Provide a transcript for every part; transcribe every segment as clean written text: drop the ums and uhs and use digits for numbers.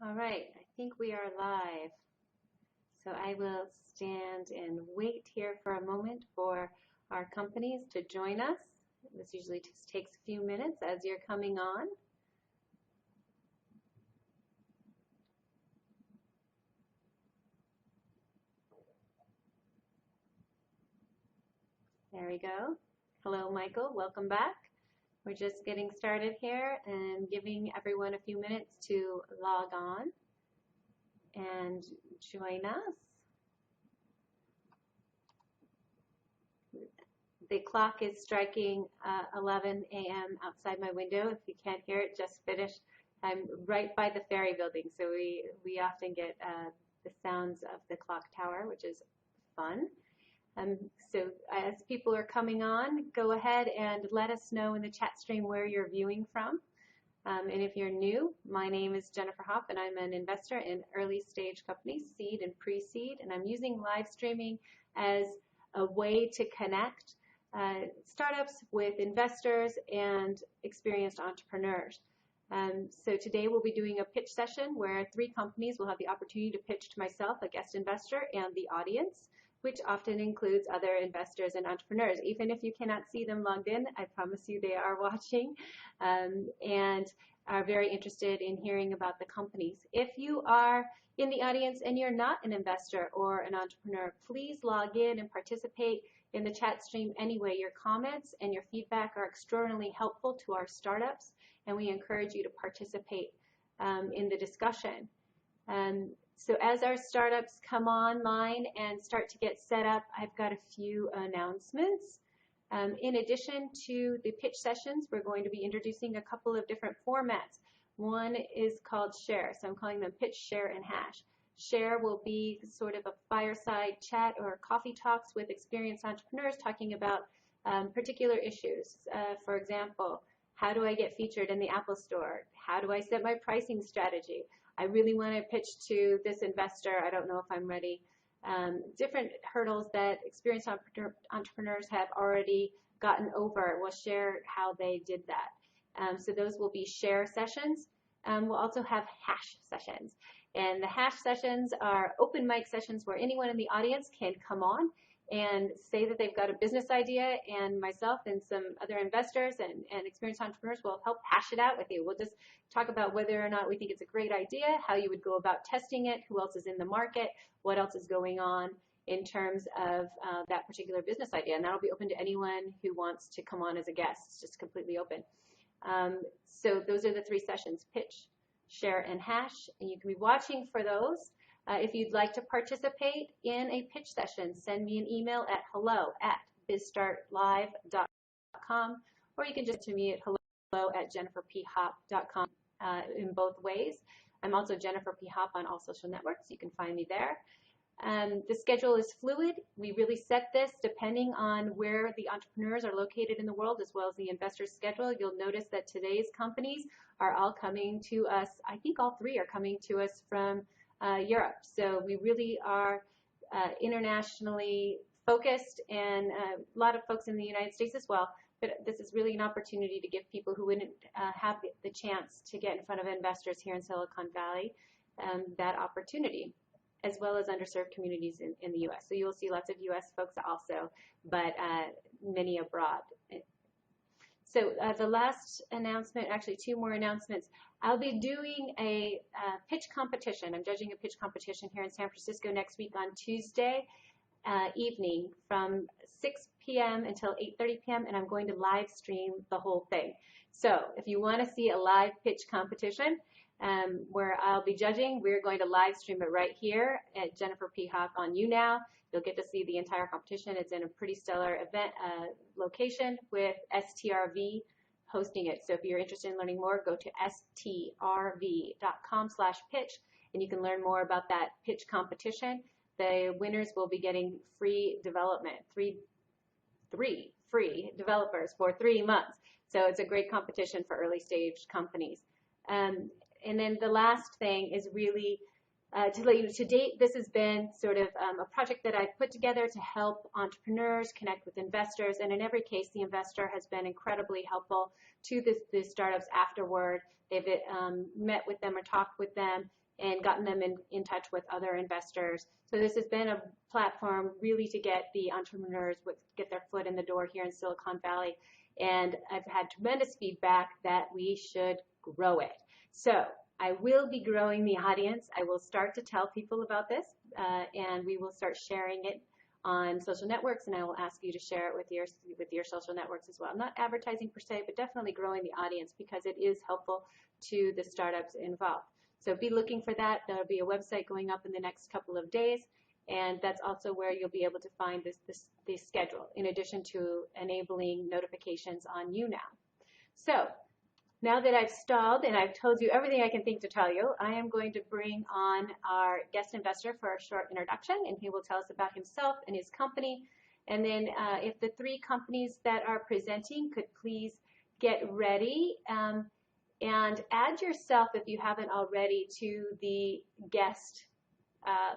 All right, I think we are live. So I will stand and wait here for a moment for our companies to join us. This usually just takes a few minutes as you're coming on. There we go. Hello, Michael. Welcome back. We're just getting started here and giving everyone a few minutes to log on and join us. The clock is striking 11 a.m. outside my window. If you can't hear it, just finished. I'm right by the ferry building, so we often get the sounds of the clock tower, which is fun. So as people are coming on, go ahead and let us know in the chat stream where you're viewing from. And if you're new, my name is Jennifer Hopp, and I'm an investor in early stage companies, seed and pre-seed, and I'm using live streaming as a way to connect startups with investors and experienced entrepreneurs. So today we'll be doing a pitch session where 3 companies will have the opportunity to pitch to myself, a guest investor, and the audience, which often includes other investors and entrepreneurs. Even if you cannot see them logged in, I promise you they are watching and are very interested in hearing about the companies. If you are in the audience and you're not an investor or an entrepreneur, please log in and participate in the chat stream anyway. Your comments and your feedback are extraordinarily helpful to our startups, and we encourage you to participate in the discussion. So as our startups come online and start to get set up, I've got a few announcements. In addition to the pitch sessions, we're going to be introducing a couple of different formats. One is called Share, so I'm calling them Pitch, Share, and Hash. Share will be sort of a fireside chat or coffee talks with experienced entrepreneurs talking about particular issues. For example, how do I get featured in the Apple Store? How do I set my pricing strategy? I really want to pitch to this investor. I don't know if I'm ready. Different hurdles that experienced entrepreneurs have already gotten over. We'll share how they did that. So those will be share sessions. We'll also have hash sessions. And the hash sessions are open mic sessions where anyone in the audience can come on and say that they've got a business idea, and myself and some other investors and experienced entrepreneurs will help hash it out with you. We'll just talk about whether or not we think it's a great idea, how you would go about testing it, who else is in the market, what else is going on in terms of that particular business idea. And that'll be open to anyone who wants to come on as a guest. It's just completely open. So those are the 3 sessions: pitch, share, and hash. And you can be watching for those. If you'd like to participate in a pitch session, send me an email at hello@BizStartLive.com, or you can just to me at hello@jenniferphopp.com in both ways. I'm also Jennifer P. Hopp on all social networks. You can find me there. The schedule is fluid. We really set this depending on where the entrepreneurs are located in the world, as well as the investor's schedule. You'll notice that today's companies are all coming to us. I think all 3 are coming to us from Europe. So we really are internationally focused, and a lot of folks in the United States as well. But this is really an opportunity to give people who wouldn't have the chance to get in front of investors here in Silicon Valley that opportunity, as well as underserved communities in the U.S. So you'll see lots of U.S. folks also, but many abroad. So the last announcement, actually 2 more announcements. I'll be doing a pitch competition. I'm judging a pitch competition here in San Francisco next week on Tuesday evening from 6 p.m. until 8:30 p.m. and I'm going to live stream the whole thing. So if you want to see a live pitch competition where I'll be judging, we're going to live stream it right here at Jennifer P. Hopp on YouNow. You'll get to see the entire competition. It's in a pretty stellar event location with STRV hosting it. So if you're interested in learning more, go to strv.com/pitch, and you can learn more about that pitch competition. The winners will be getting free development, three free developers for 3 months. So it's a great competition for early stage companies. And then the last thing is really To let you know, to date, this has been sort of a project that I've put together to help entrepreneurs connect with investors. And in every case, the investor has been incredibly helpful to the startups afterward. They've met with them or talked with them and gotten them in touch with other investors. So this has been a platform really to get the entrepreneurs, get their foot in the door here in Silicon Valley. And I've had tremendous feedback that we should grow it. So I will be growing the audience. I will start to tell people about this, and we will start sharing it on social networks, and I will ask you to share it with your social networks as well. Not advertising per se, but definitely growing the audience because it is helpful to the startups involved. So be looking for that. There'll be a website going up in the next couple of days, and that's also where you'll be able to find the schedule, in addition to enabling notifications on you now. So now that I've stalled and I've told you everything I can think to tell you, I am going to bring on our guest investor for a short introduction, and he will tell us about himself and his company. And then if the three companies that are presenting could please get ready and add yourself, if you haven't already, to the guest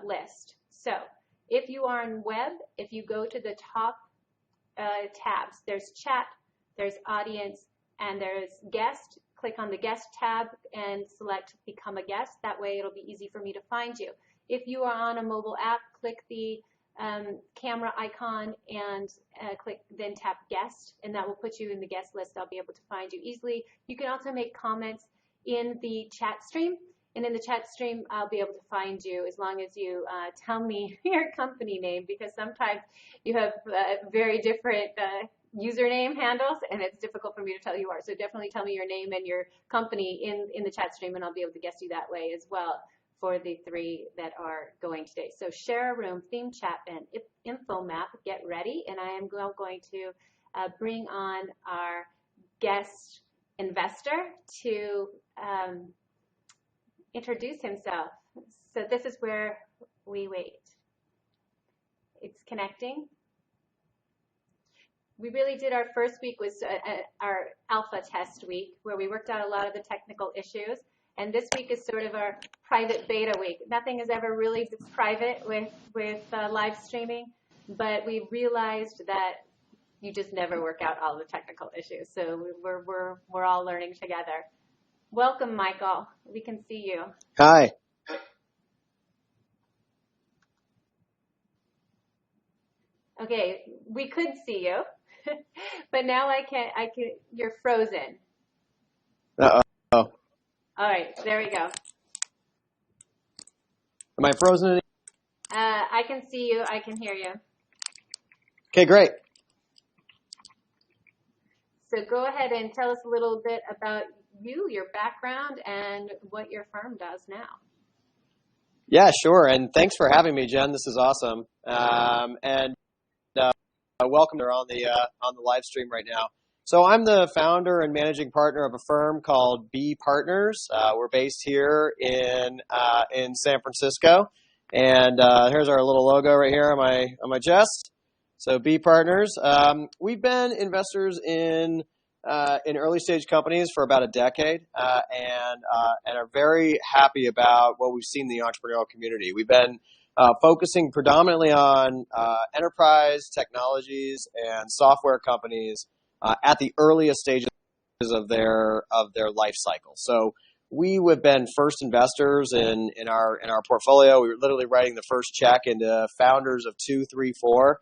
list. So if you are on web, if you go to the top tabs, there's chat, there's audience, and there's guest. Click on the guest tab and select become a guest. That way it'll be easy for me to find you. If you are on a mobile app, click the camera icon and then tap guest, and that will put you in the guest list. I'll be able to find you easily. You can also make comments in the chat stream, and in the chat stream I'll be able to find you as long as you tell me your company name, because sometimes you have very different username handles, and it's difficult for me to tell who you are. So definitely tell me your name and your company in the chat stream, and I'll be able to guess you that way as well for the three that are going today. So share a room, theme chat, and InfoMap, get ready. And I am going to bring on our guest investor to introduce himself. So this is where we wait. It's connecting. We really did, our first week was our alpha test week, where we worked out a lot of the technical issues. And this week is sort of our private beta week. Nothing is ever really private with live streaming, but we realized that you just never work out all the technical issues. So we're all learning together. Welcome, Michael. We can see you. Hi. Okay, we could see you. But now I can't, you're frozen. Uh-oh. All right, there we go. Am I frozen? I can see you, I can hear you. Okay, great. So go ahead and tell us a little bit about you, your background, and what your firm does now. Yeah, sure. And thanks for having me, Jen. This is awesome. Welcome on the live stream right now. So I'm the founder and managing partner of a firm called Bee Partners. We're based here in San Francisco, and here's our little logo right here on my chest. So Bee Partners. We've been investors in early stage companies for about a decade, and are very happy about what we've seen in the entrepreneurial community. We've been focusing predominantly on enterprise technologies and software companies at the earliest stages of their life cycle. So we have been first investors in our portfolio. We were literally writing the first check into founders of 2, 3, 4.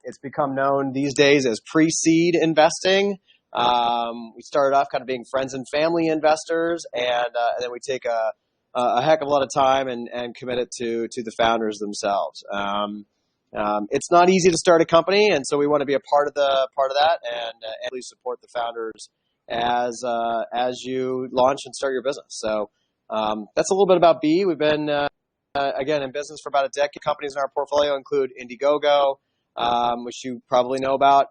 It's become known these days as pre-seed investing. We started off kind of being friends and family investors, and then we take a heck of a lot of time and commit it to the founders themselves. It's not easy to start a company, and so we want to be a part of that and really support the founders as you launch and start your business. So that's a little bit about Bee. We've been again in business for about a decade. Companies in our portfolio include Indiegogo, which you probably know about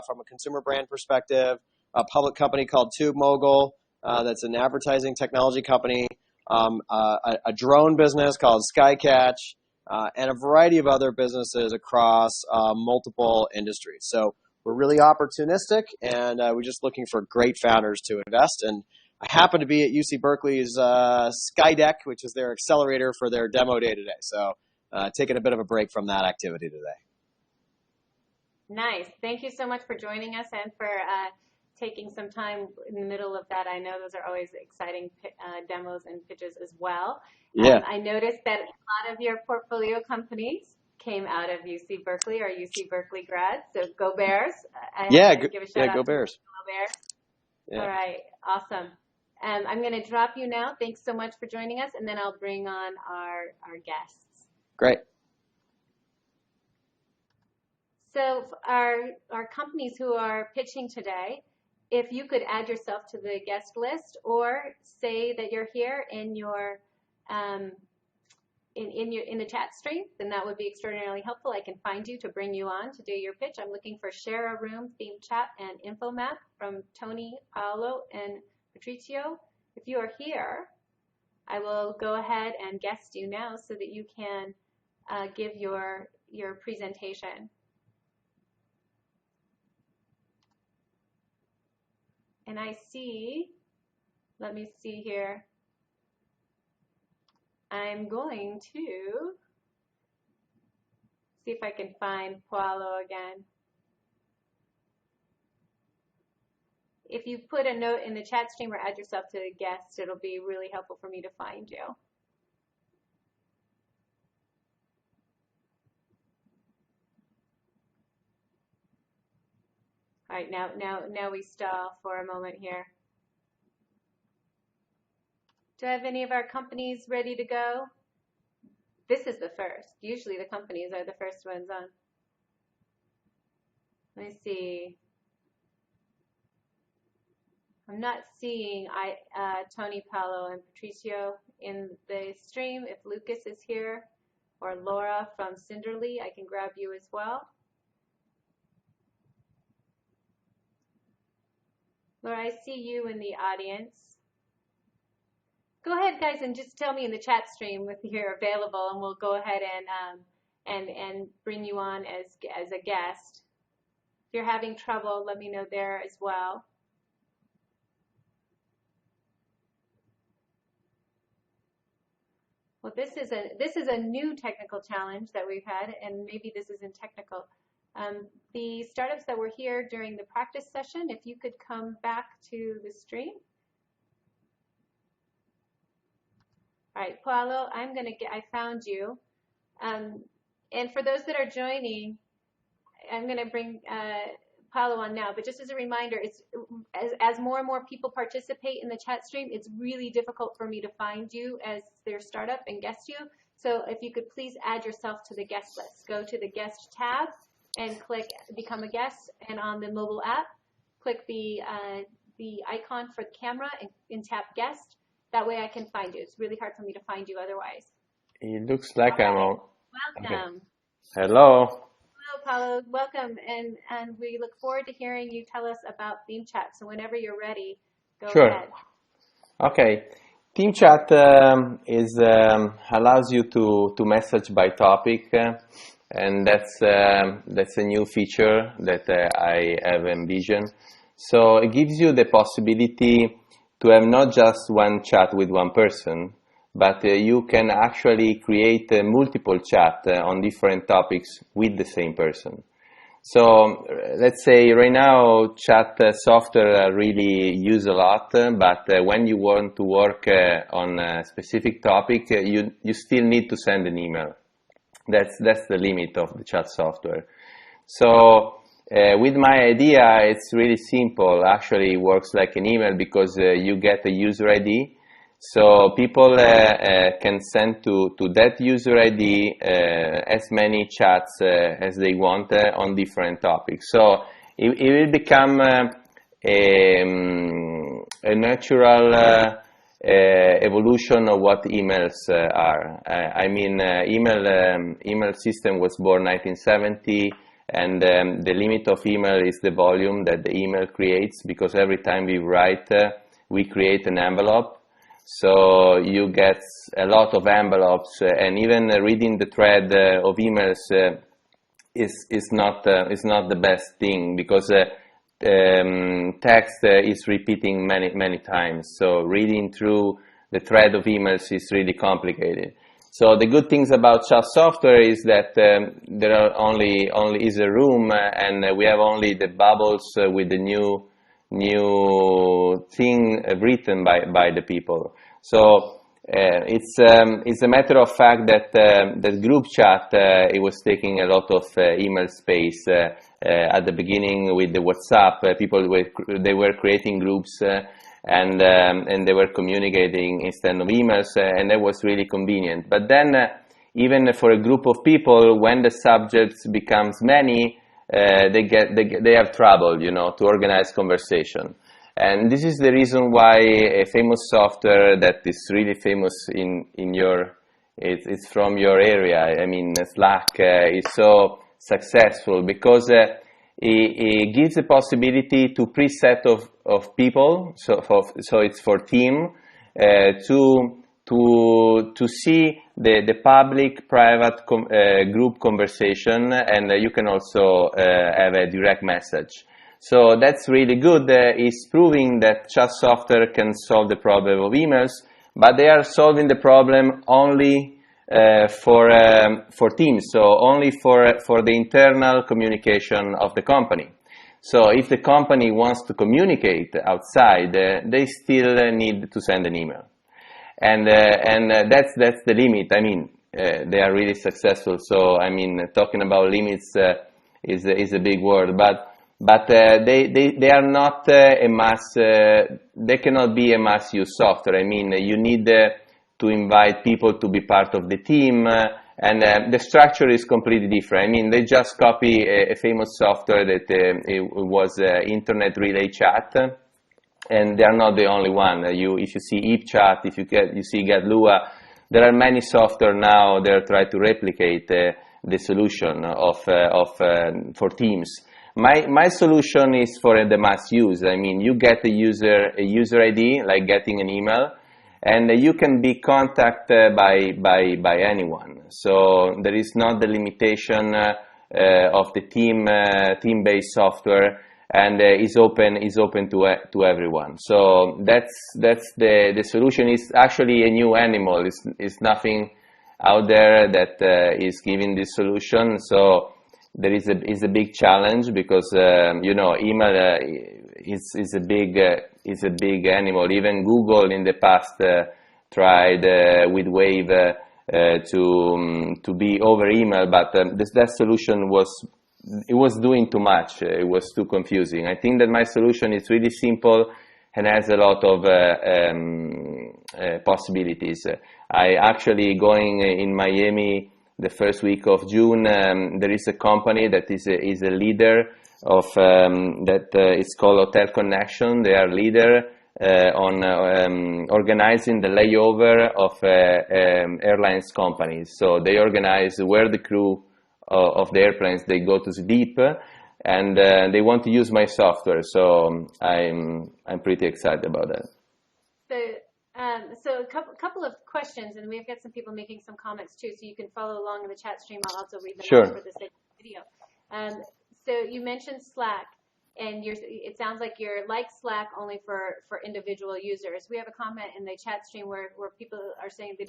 from a consumer brand perspective, a public company called TubeMogul, that's an advertising technology company, a drone business called Skycatch, and a variety of other businesses across multiple industries. So we're really opportunistic, and we're just looking for great founders to invest. And I happen to be at UC Berkeley's Skydeck, which is their accelerator for their demo day today. So taking a bit of a break from that activity today. Nice. Thank you so much for joining us and for taking some time in the middle of that. I know those are always exciting demos and pitches as well. Yeah. I noticed that a lot of your portfolio companies came out of UC Berkeley or UC Berkeley grads. So go Bears. Give a shout out go to Bears. Go Bears. Yeah. All right. Awesome. I'm going to drop you now. Thanks so much for joining us, and then I'll bring on our guests. Great. So our companies who are pitching today, if you could add yourself to the guest list or say that you're here in your in the chat stream, then that would be extraordinarily helpful. I can find you to bring you on to do your pitch. I'm looking for Share a Room, Theme Chat, and InfoMap from Tony, Paolo, and Patricio. If you are here, I will go ahead and guest you now so that you can give your presentation. And I see, let me see here. I'm going to see if I can find Paolo again. If you put a note in the chat stream or add yourself to the guest, it'll be really helpful for me to find you. All right, now we stall for a moment here. Do I have any of our companies ready to go? This is the first. Usually the companies are the first ones on. Let me see. I'm not seeing Tony, Paolo, and Patricio in the stream. If Lucas is here or Laura from Cinderly, I can grab you as well. Laura, I see you in the audience. Go ahead, guys, and just tell me in the chat stream if you're available, and we'll go ahead and bring you on as a guest. If you're having trouble, let me know there as well. Well, this is a new technical challenge that we've had, and maybe this isn't technical. The startups that were here during the practice session, if you could come back to the stream. All right, Paolo, I found you. And for those that are joining, I'm going to bring Paolo on now. But just as a reminder, it's as more and more people participate in the chat stream, it's really difficult for me to find you as their startup and guest you. So if you could please add yourself to the guest list. Go to the guest tab and click become a guest. And on the mobile app, click the icon for the camera and tap guest. That way I can find you. It's really hard for me to find you otherwise. It looks like I'm on. Welcome. Okay. Hello. Hello, Paolo. Welcome. And we look forward to hearing you tell us about Theme Chat. So whenever you're ready, go ahead. Okay. Theme Chat allows you to message by topic, and that's a new feature that I have envisioned. So it gives you the possibility to have not just one chat with one person, but you can actually create multiple chat on different topics with the same person. So let's say right now chat software are really used a lot, but when you want to work on a specific topic, you still need to send an email. That's the limit of the chat software. So with my idea, it's really simple. Actually, it works like an email because you get a user ID. So people can send to that user ID as many chats as they want on different topics. So it will become a natural evolution of what emails are. I mean, email system was born 1970. And the limit of email is the volume that the email creates, because every time we write, we create an envelope. So you get a lot of envelopes, and even reading the thread of emails is not the best thing, because text is repeating many times. So reading through the thread of emails is really complicated. So the good things about chat software is that there are only is a room, and we have only the bubbles with the new thing written by the people. So it's a matter of fact that the group chat it was taking a lot of email space at the beginning with the WhatsApp. People were creating groups. And they were communicating instead of emails, and that was really convenient. But then, even for a group of people, when the subjects becomes many, they have trouble, to organize conversation. And this is the reason why a famous software that is really famous in your, it's from your area. I mean, Slack is so successful because it gives the possibility to preset of people, so it's for team to see the public private group conversation, and you can also have a direct message. So that's really good. It's proving that chat software can solve the problem of emails, but they are solving the problem only for teams, so only for the internal communication of the company. So if the company wants to communicate outside, they still need to send an email, and that's the limit. I mean, they are really successful. So I mean, talking about limits is a big word, but they are not a mass. They cannot be a mass use software. I mean, you need to invite people to be part of the team, and the structure is completely different. I mean, they just copy a famous software that it was internet relay chat, and they are not the only one. If you see HipChat, if you see GetLua, there are many software now that are trying to replicate the solution for teams. My solution is for the mass use. I mean, you get a user ID, like getting an email, and you can be contacted by anyone. So there is not the limitation of the team-based software, and is open to everyone. So that's the solution. Is actually a new animal. It's nothing out there that is giving this solution. So there is a big challenge because email is a big animal. Even Google in the past tried with Wave to be over email, but that solution was doing too much. It was too confusing. I think that my solution is really simple and has a lot of possibilities. I actually going in Miami the first week of June. There is a company that is a leader of that it's called Hotel Connection. They are leader on organizing the layover of airlines companies. So they organize where the crew of the airplanes they go to sleep, and they want to use my software. So I'm pretty excited about that. So a couple of questions, and we've got some people making some comments too, so you can follow along in the chat stream. I'll also read them out for this video. So you mentioned Slack, and it sounds like you're like Slack only for individual users. We have a comment in the chat stream where people are saying they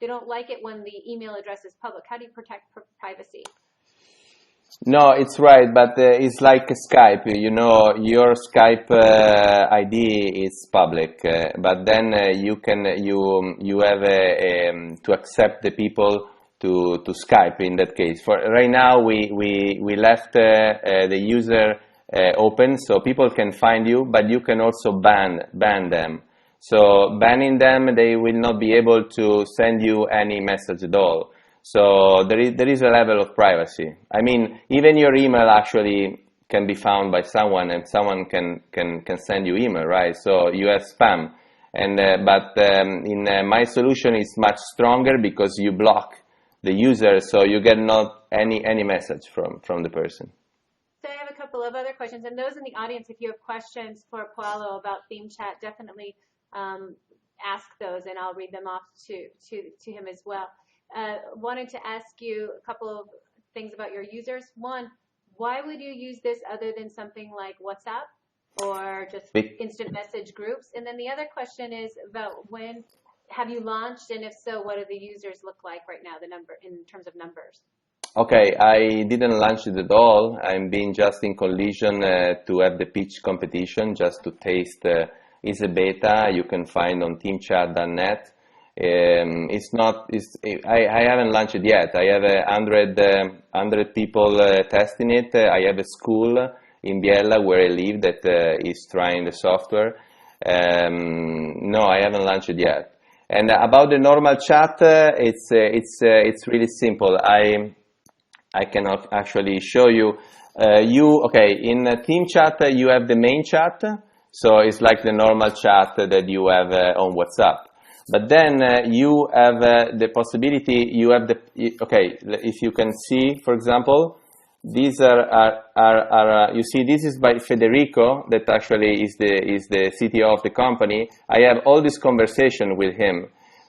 don't like it when the email address is public. How do you protect privacy? No, it's right, but it's like Skype. Your Skype ID is public, but then you have to accept the people to Skype. In that case, for right now, we left the user open, so people can find you, but you can also ban them. So banning them, they will not be able to send you any message at all. So there is a level of privacy. I mean, even your email actually can be found by someone, and someone can send you email, right? So you have spam, and but in my solution it's much stronger because you block the user, so you get not any message from the person. So I have a couple of other questions, and those in the audience, if you have questions for Paolo about theme chat, definitely ask those, and I'll read them off to him as well. Wanted to ask you a couple of things about your users. One, why would you use this other than something like WhatsApp? or just instant message groups? And then the other question is about when have you launched, and if so, what do the users look like right now, the number in terms of numbers? Okay, I didn't launch it at all. I'm being just in collision to have the pitch competition, just to taste. It's a beta you can find on teamchat.net. I haven't launched it yet. I have 100 people testing it. I have a school in Biella where I live that is trying the software. No, I haven't launched it yet. And about the normal chat, it's really simple. I cannot actually show you. In Team Chat, you have the main chat, so it's like the normal chat that you have on WhatsApp. But then you have the possibility. You have if you can see, for example, these are you see, this is by Federico, that actually is the CTO of the company. I have all this conversation with him.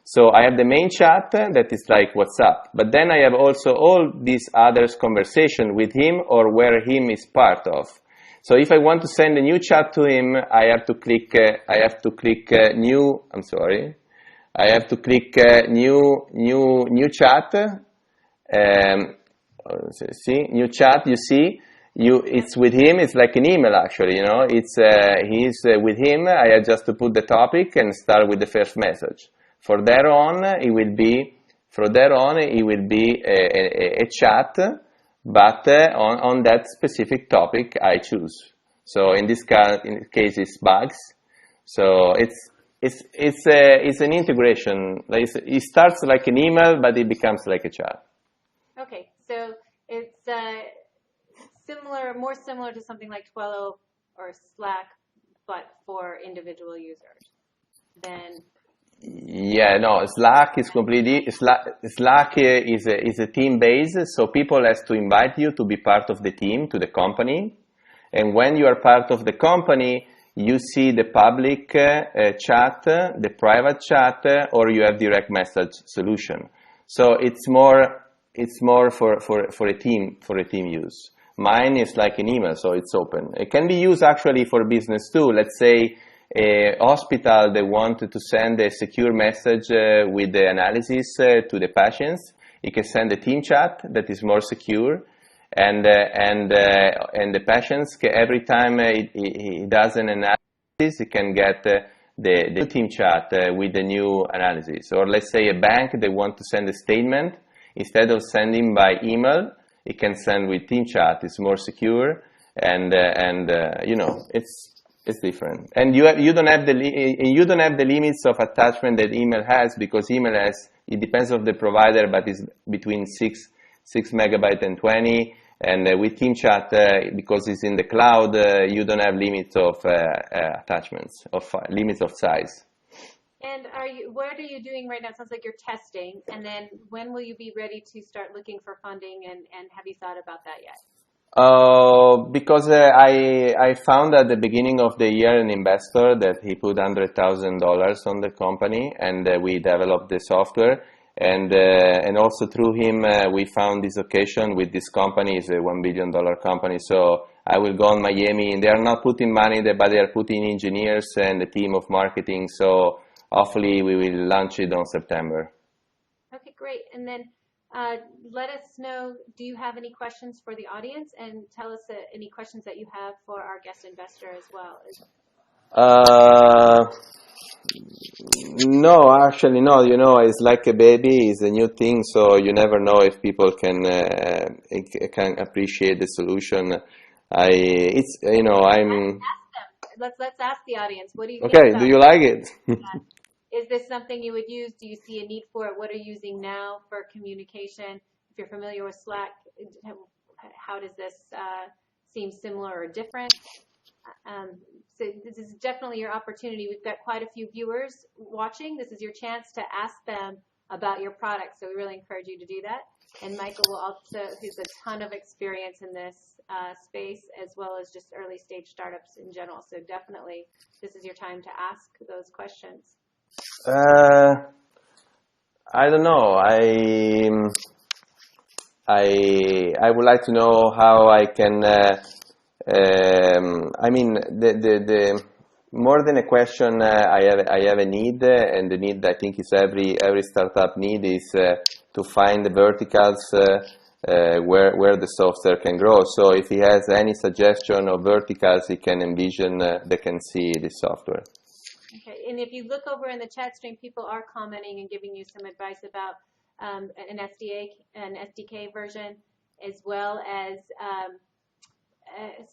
So I have the main chat that is like WhatsApp, but then I have also all these others conversation with him or where him is part of. So if I want to send a new chat to him, I have to click new. I'm sorry. I have to click new chat. See, new chat. You see, it's with him. It's like an email actually. You know, he's with him. I have just to put the topic and start with the first message. From there on, it will be a chat, but on that specific topic I choose. So in this case, it's bugs. So it's an integration. It starts like an email, but it becomes like a chat. Okay, so it's more similar to something like Twilio or Slack, but for individual users. Then. Yeah, no, Slack is completely, Slack is a team base, so people has to invite you to be part of the team, to the company. And when you are part of the company, you see the public chat, the private chat, or you have direct message solution. So it's more for a team use. Mine is like an email, so it's open. It can be used actually for business too. Let's say a hospital, they want to send a secure message with the analysis to the patients. You can send a team chat that is more secure, and the patients, every time he does an analysis, he can get the team chat with the new analysis. Or let's say a bank, they want to send a statement. Instead of sending by email, it can send with team chat. It's more secure, and you know, it's different, and you don't have the limits of attachment that email has, because email has, it depends on the provider, but it's between 6 megabyte and 20, and with Team Chat, because it's in the cloud, you don't have limits of attachments, limits of size. And what are you doing right now? It sounds like you're testing, and then when will you be ready to start looking for funding, and have you thought about that yet? Because I found at the beginning of the year an investor that he put $100,000 on the company, and we developed the software, and also through him we found this occasion with this company. It's a $1 billion company, so I will go on Miami, and they are not putting money there, but they are putting engineers and a team of marketing, so hopefully we will launch it on September. Okay, great. And then let us know, do you have any questions for the audience, and tell us any questions that you have for our guest investor as well. No, actually no. You know, it's like a baby. It's a new thing, so you never know if people can appreciate the solution. I'm. Let's ask the audience. What do you think? Okay, do you like it? Is this something you would use? Do you see a need for it? What are you using now for communication? If you're familiar with Slack, how does this seem similar or different? So this is definitely your opportunity. We've got quite a few viewers watching. This is your chance to ask them about your product. So we really encourage you to do that. And Michael will also, who's a ton of experience in this space, as well as just early stage startups in general. So definitely this is your time to ask those questions. I don't know. I would like to know how I can I mean, the more than a question, I have a need, and the need I think is every startup need is to find the verticals where the software can grow. So if he has any suggestion of verticals he can envision, they can see the software. Okay, and if you look over in the chat stream, people are commenting and giving you some advice about an SDK version, as well as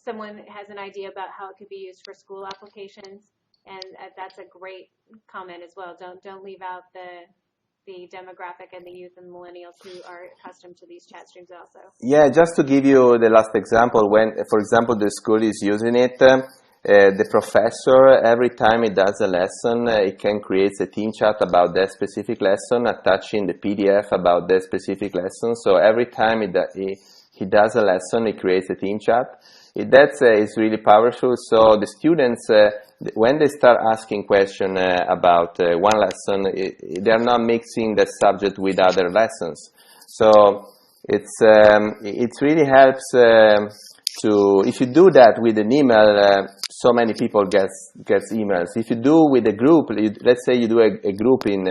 someone has an idea about how it could be used for school applications, and that's a great comment as well. Don't leave out the demographic and the youth and millennials who are accustomed to these chat streams also. Yeah, just to give you the last example, when, for example, the school is using it, the professor, every time he does a lesson, he can create a team chat about that specific lesson, attaching the PDF about that specific lesson. So every time he does a lesson, he creates a team chat. That is really powerful. So the students, when they start asking questions about one lesson, they are not mixing the subject with other lessons. So it really helps to, if you do that with an email, so many people gets emails. If you do with a group, let's say you do a group in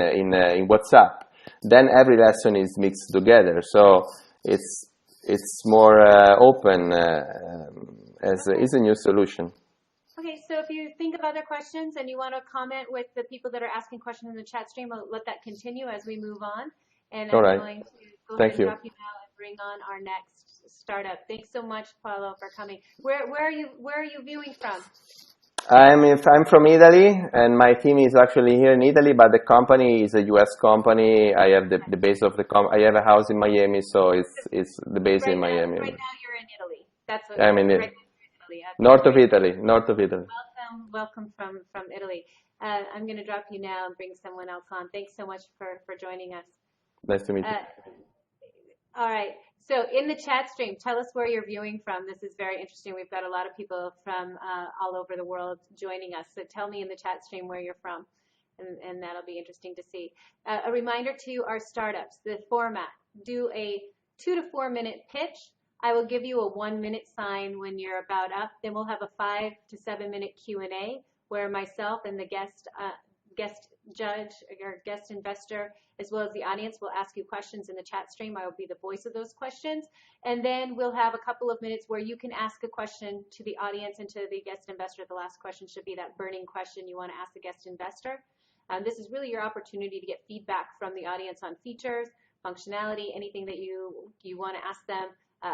WhatsApp, then every lesson is mixed together. So it's more open as is a new solution. Okay, so if you think of other questions and you want to comment with the people that are asking questions in the chat stream, I'll let that continue as we move on. And I'm going to go ahead and drop you now and bring on our next startup. Thanks so much, Paolo, for coming. Where are you viewing from? I'm from Italy, and my team is actually here in Italy, but the company is a U.S. company. I have the base of the I have a house in Miami, so it's the base in Miami. Right now you're in Italy. That's what I'm in Italy. North of Italy. Welcome from Italy. I'm going to drop you now and bring someone else on. Thanks so much for joining us. Nice to meet you. All right. So in the chat stream, tell us where you're viewing from. This is very interesting. We've got a lot of people from all over the world joining us. So tell me in the chat stream where you're from, and that'll be interesting to see. A reminder to our startups, the format, do a 2 to 4 minute pitch. I will give you a 1 minute sign when you're about up. Then we'll have a 5 to 7 minute Q&A where myself and the guest judge or guest investor, as well as the audience, will ask you questions in the chat stream. I will be the voice of those questions. And then we'll have a couple of minutes where you can ask a question to the audience and to the guest investor. The last question should be that burning question you want to ask the guest investor. This is really your opportunity to get feedback from the audience on features, functionality, anything that you want to ask them.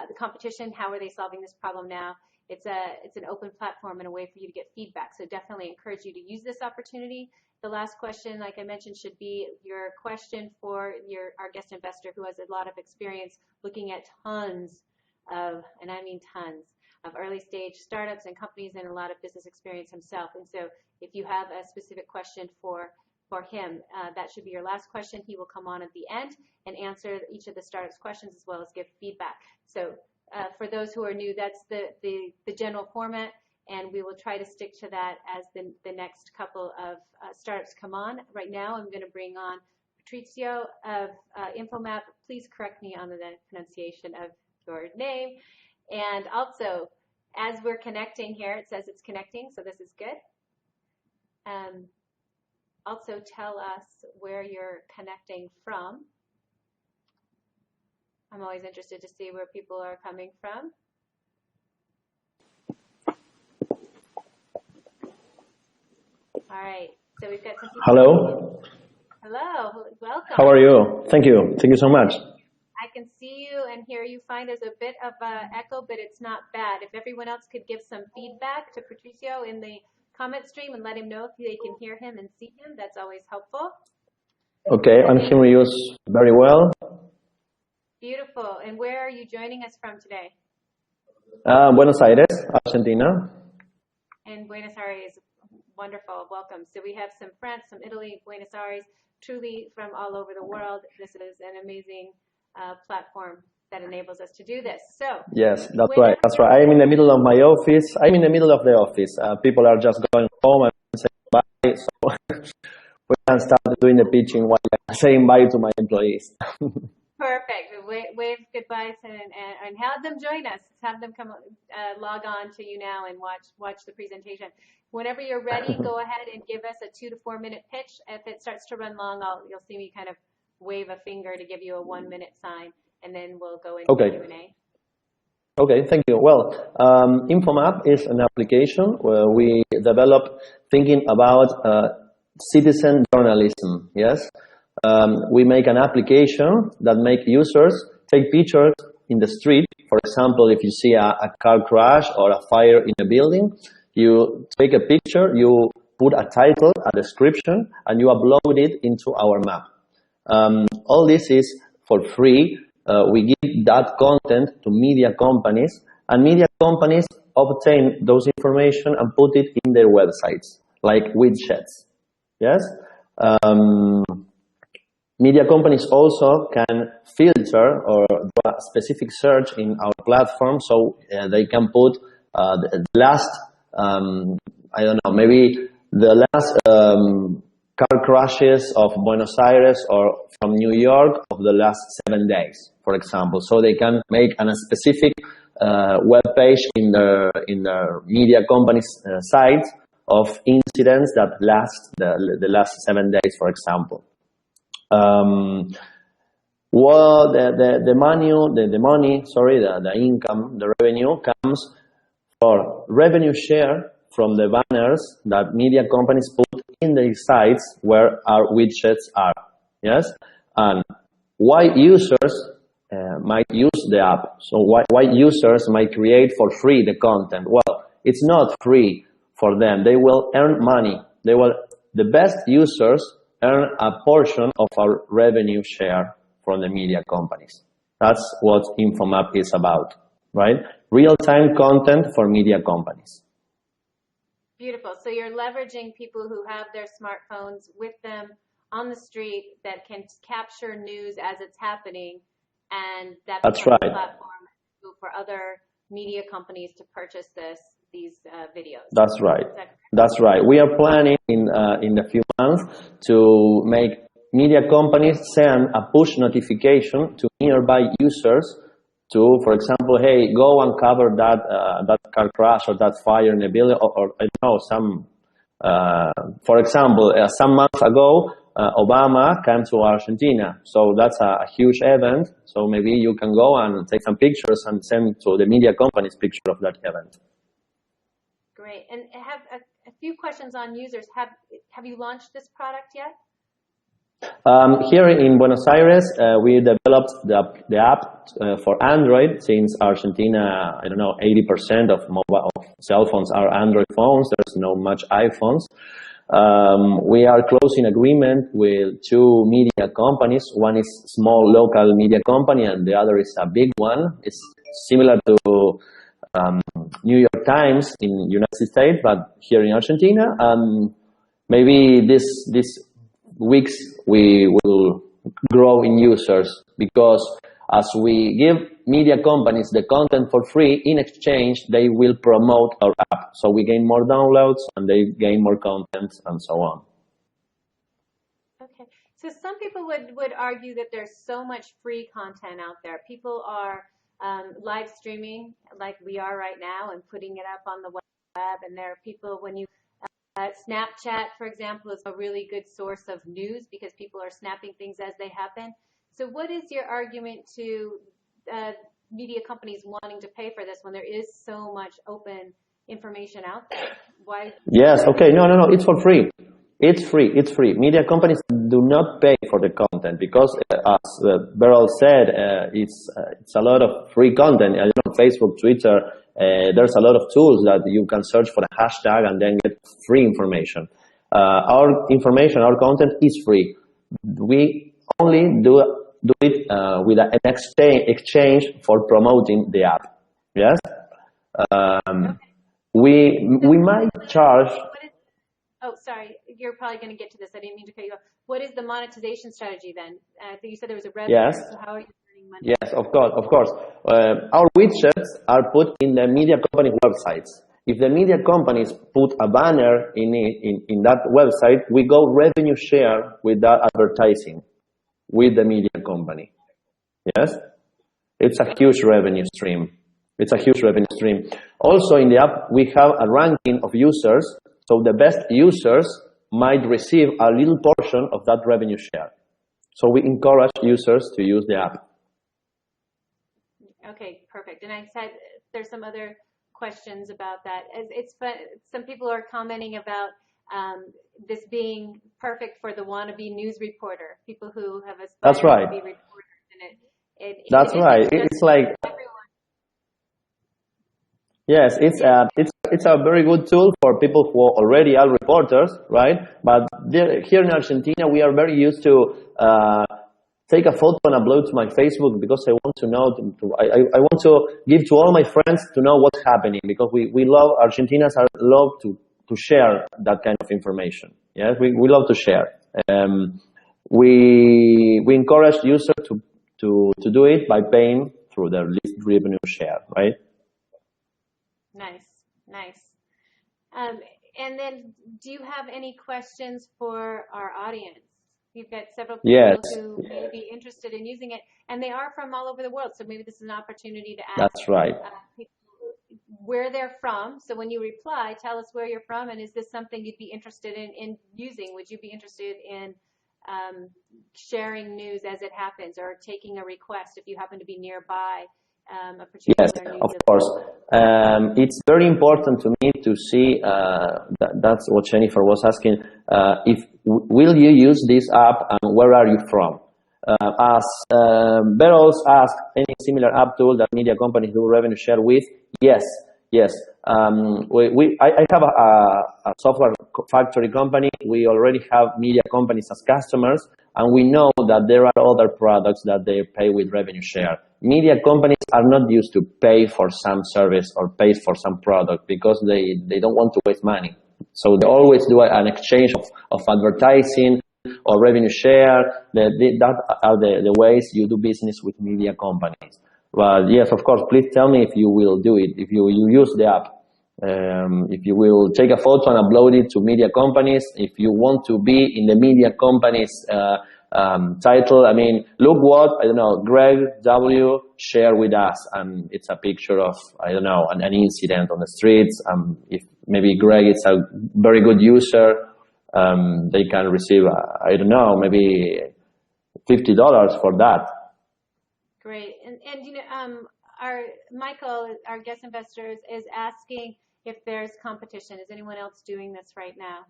The competition, how are they solving this problem now? It's an open platform and a way for you to get feedback. So definitely encourage you to use this opportunity. The last question, like I mentioned, should be your question for our guest investor who has a lot of experience looking at tons of, and I mean tons, of early stage startups and companies and a lot of business experience himself. And so if you have a specific question for him, that should be your last question. He will come on at the end and answer each of the startups' questions as well as give feedback. So for those who are new, that's the general format, and we will try to stick to that as the next couple of startups come on. Right now, I'm going to bring on Patrizio of InfoMap. Please correct me on the pronunciation of your name. And also, as we're connecting here, it says it's connecting, so this is good. Also tell us where you're connecting from. I'm always interested to see where people are coming from. All right, so we've got some people. Hello. Hello, welcome. How are you? Thank you. Thank you so much. I can see you and hear you fine. There's a bit of echo, but it's not bad. If everyone else could give some feedback to Patrizio in the comment stream and let him know if they can hear him and see him, that's always helpful. Okay, I'm hearing you very well. Beautiful. And where are you joining us from today? Buenos Aires, Argentina. And Buenos Aires, wonderful. Welcome. So we have some France, some Italy, Buenos Aires, truly from all over the world. This is an amazing platform that enables us to do this. So yes, that's right. That's right. I'm in the middle of my office. I'm in the middle of the office. People are just going home and saying bye. So we can start doing the pitching while I'm saying bye to my employees. Perfect. Wave goodbyes and have them join us. Have them come log on to you now and watch the presentation. Whenever you're ready, go ahead and give us a 2 to 4 minute pitch. If it starts to run long, you'll see me kind of wave a finger to give you a 1 minute sign, and then we'll go into Q&A. Okay, thank you. Well, InfoMap is an application where we develop thinking about citizen journalism. Yes, we make an application that make users take pictures in the street. For example, if you see a car crash or a fire in a building, you take a picture, you put a title, a description, and you upload it into our map. All this is for free. We give that content to media companies, and media companies obtain those information and put it in their websites, like widgets. Yes? Media companies also can filter or do a specific search in our platform, so they can put the last, I don't know, maybe the last car crashes of Buenos Aires or from New York of the last 7 days, for example. So they can make a specific web page in the media company's site of incidents that last the last 7 days, for example. Well, the income, the revenue comes for revenue share from the banners that media companies put in their sites where our widgets are. Yes, and why users might use the app? So why users might create for free the content? Well, it's not free for them. They will earn money. The best users earn a portion of our revenue share from the media companies. That's what InfoMap is about, right? Real-time content for media companies. Beautiful. So you're leveraging people who have their smartphones with them on the street that can capture news as it's happening, and that becomes a platform for other media companies to purchase these videos. That's right. That's right. We are planning in a few months to make media companies send a push notification to nearby users to, for example, hey, go and cover that car crash or that fire in a building, or I don't know, for example, some months ago, Obama came to Argentina, so that's a huge event. So maybe you can go and take some pictures and send to the media companies picture of that event. Great, and I have a few questions on users. Have you launched this product yet? Here in Buenos Aires, we developed the app for Android, since Argentina, I don't know, 80% of cell phones are Android phones. There's not much iPhones. We are closing agreement with 2 media companies. One is small local media company, and the other is a big one. It's similar to New York Times in United States, but here in Argentina. Maybe this weeks we will grow in users, because as we give media companies the content for free, in exchange they will promote our app, so we gain more downloads and they gain more content and so on. Okay, so some people would argue that there's so much free content out there. People are live streaming like we are right now and putting it up on the web, and there are people, when you Snapchat, for example, is a really good source of news because people are snapping things as they happen. So what is your argument to media companies wanting to pay for this when there is so much open information out there? Why? Yes, okay, no, it's for free. It's free. Media companies do not pay for the content because, as Beryl said, it's a lot of free content. I don't know, Facebook, Twitter, there's a lot of tools that you can search for the hashtag and then get free information. Our information, our content is free. We only do it with an exchange for promoting the app. Yes? We might charge... Oh, sorry. You're probably going to get to this. I didn't mean to cut you off. What is the monetization strategy then? I think you said there was a revenue. Yes. So how are you earning money? Yes, of course. Our widgets are put in the media company websites. If the media companies put a banner in that website, we go revenue share with that advertising with the media company. Yes, it's a huge revenue stream. It's a huge revenue stream. Also in the app, we have a ranking of users. So the best users might receive a little portion of that revenue share. So we encourage users to use the app. Okay, perfect. And I said there's some other questions about that. It's fun. Some people are commenting about this being perfect for the wannabe news reporter, people who have aspired That's right. to be reporters. And That's right. It's like everyone. yes, it's a very good tool for people who already are reporters, right? But here in Argentina, we are very used to take a photo and upload to my Facebook because I want to know. I want to give to all my friends to know what's happening because we love Argentinians love to share that kind of information. Yes, we love to share. We encourage users to do it by paying through their least revenue share, right? Nice. And then, do you have any questions for our audience? We've got several people who may be interested in using it, and they are from all over the world. So maybe this is an opportunity to ask. That's right. People where they're from. So when you reply, tell us where you're from, and is this something you'd be interested in using? Would you be interested in sharing news as it happens, or taking a request if you happen to be nearby? Yes, of course. It's very important to me to see, that's what Jennifer was asking, will you use this app and where are you from? As Beryl asked, any similar app tool that media companies do revenue share with? Yes. I have a software factory company. We already have media companies as customers, and we know that there are other products that they pay with revenue share. Media companies are not used to pay for some service or pay for some product because they don't want to waste money. So they always do an exchange of advertising or revenue share. That are the ways you do business with media companies. But yes, of course, please tell me if you will do it, if you use the app. If you will take a photo and upload it to media companies, if you want to be in the media companies title, I mean, look what, I don't know, Greg W. share with us, and it's a picture of, I don't know, an incident on the streets. If maybe Greg is a very good user, they can receive, I don't know, maybe $50 for that. Great. And you know, our Michael, our guest investors, is asking if there's competition. Is anyone else doing this right now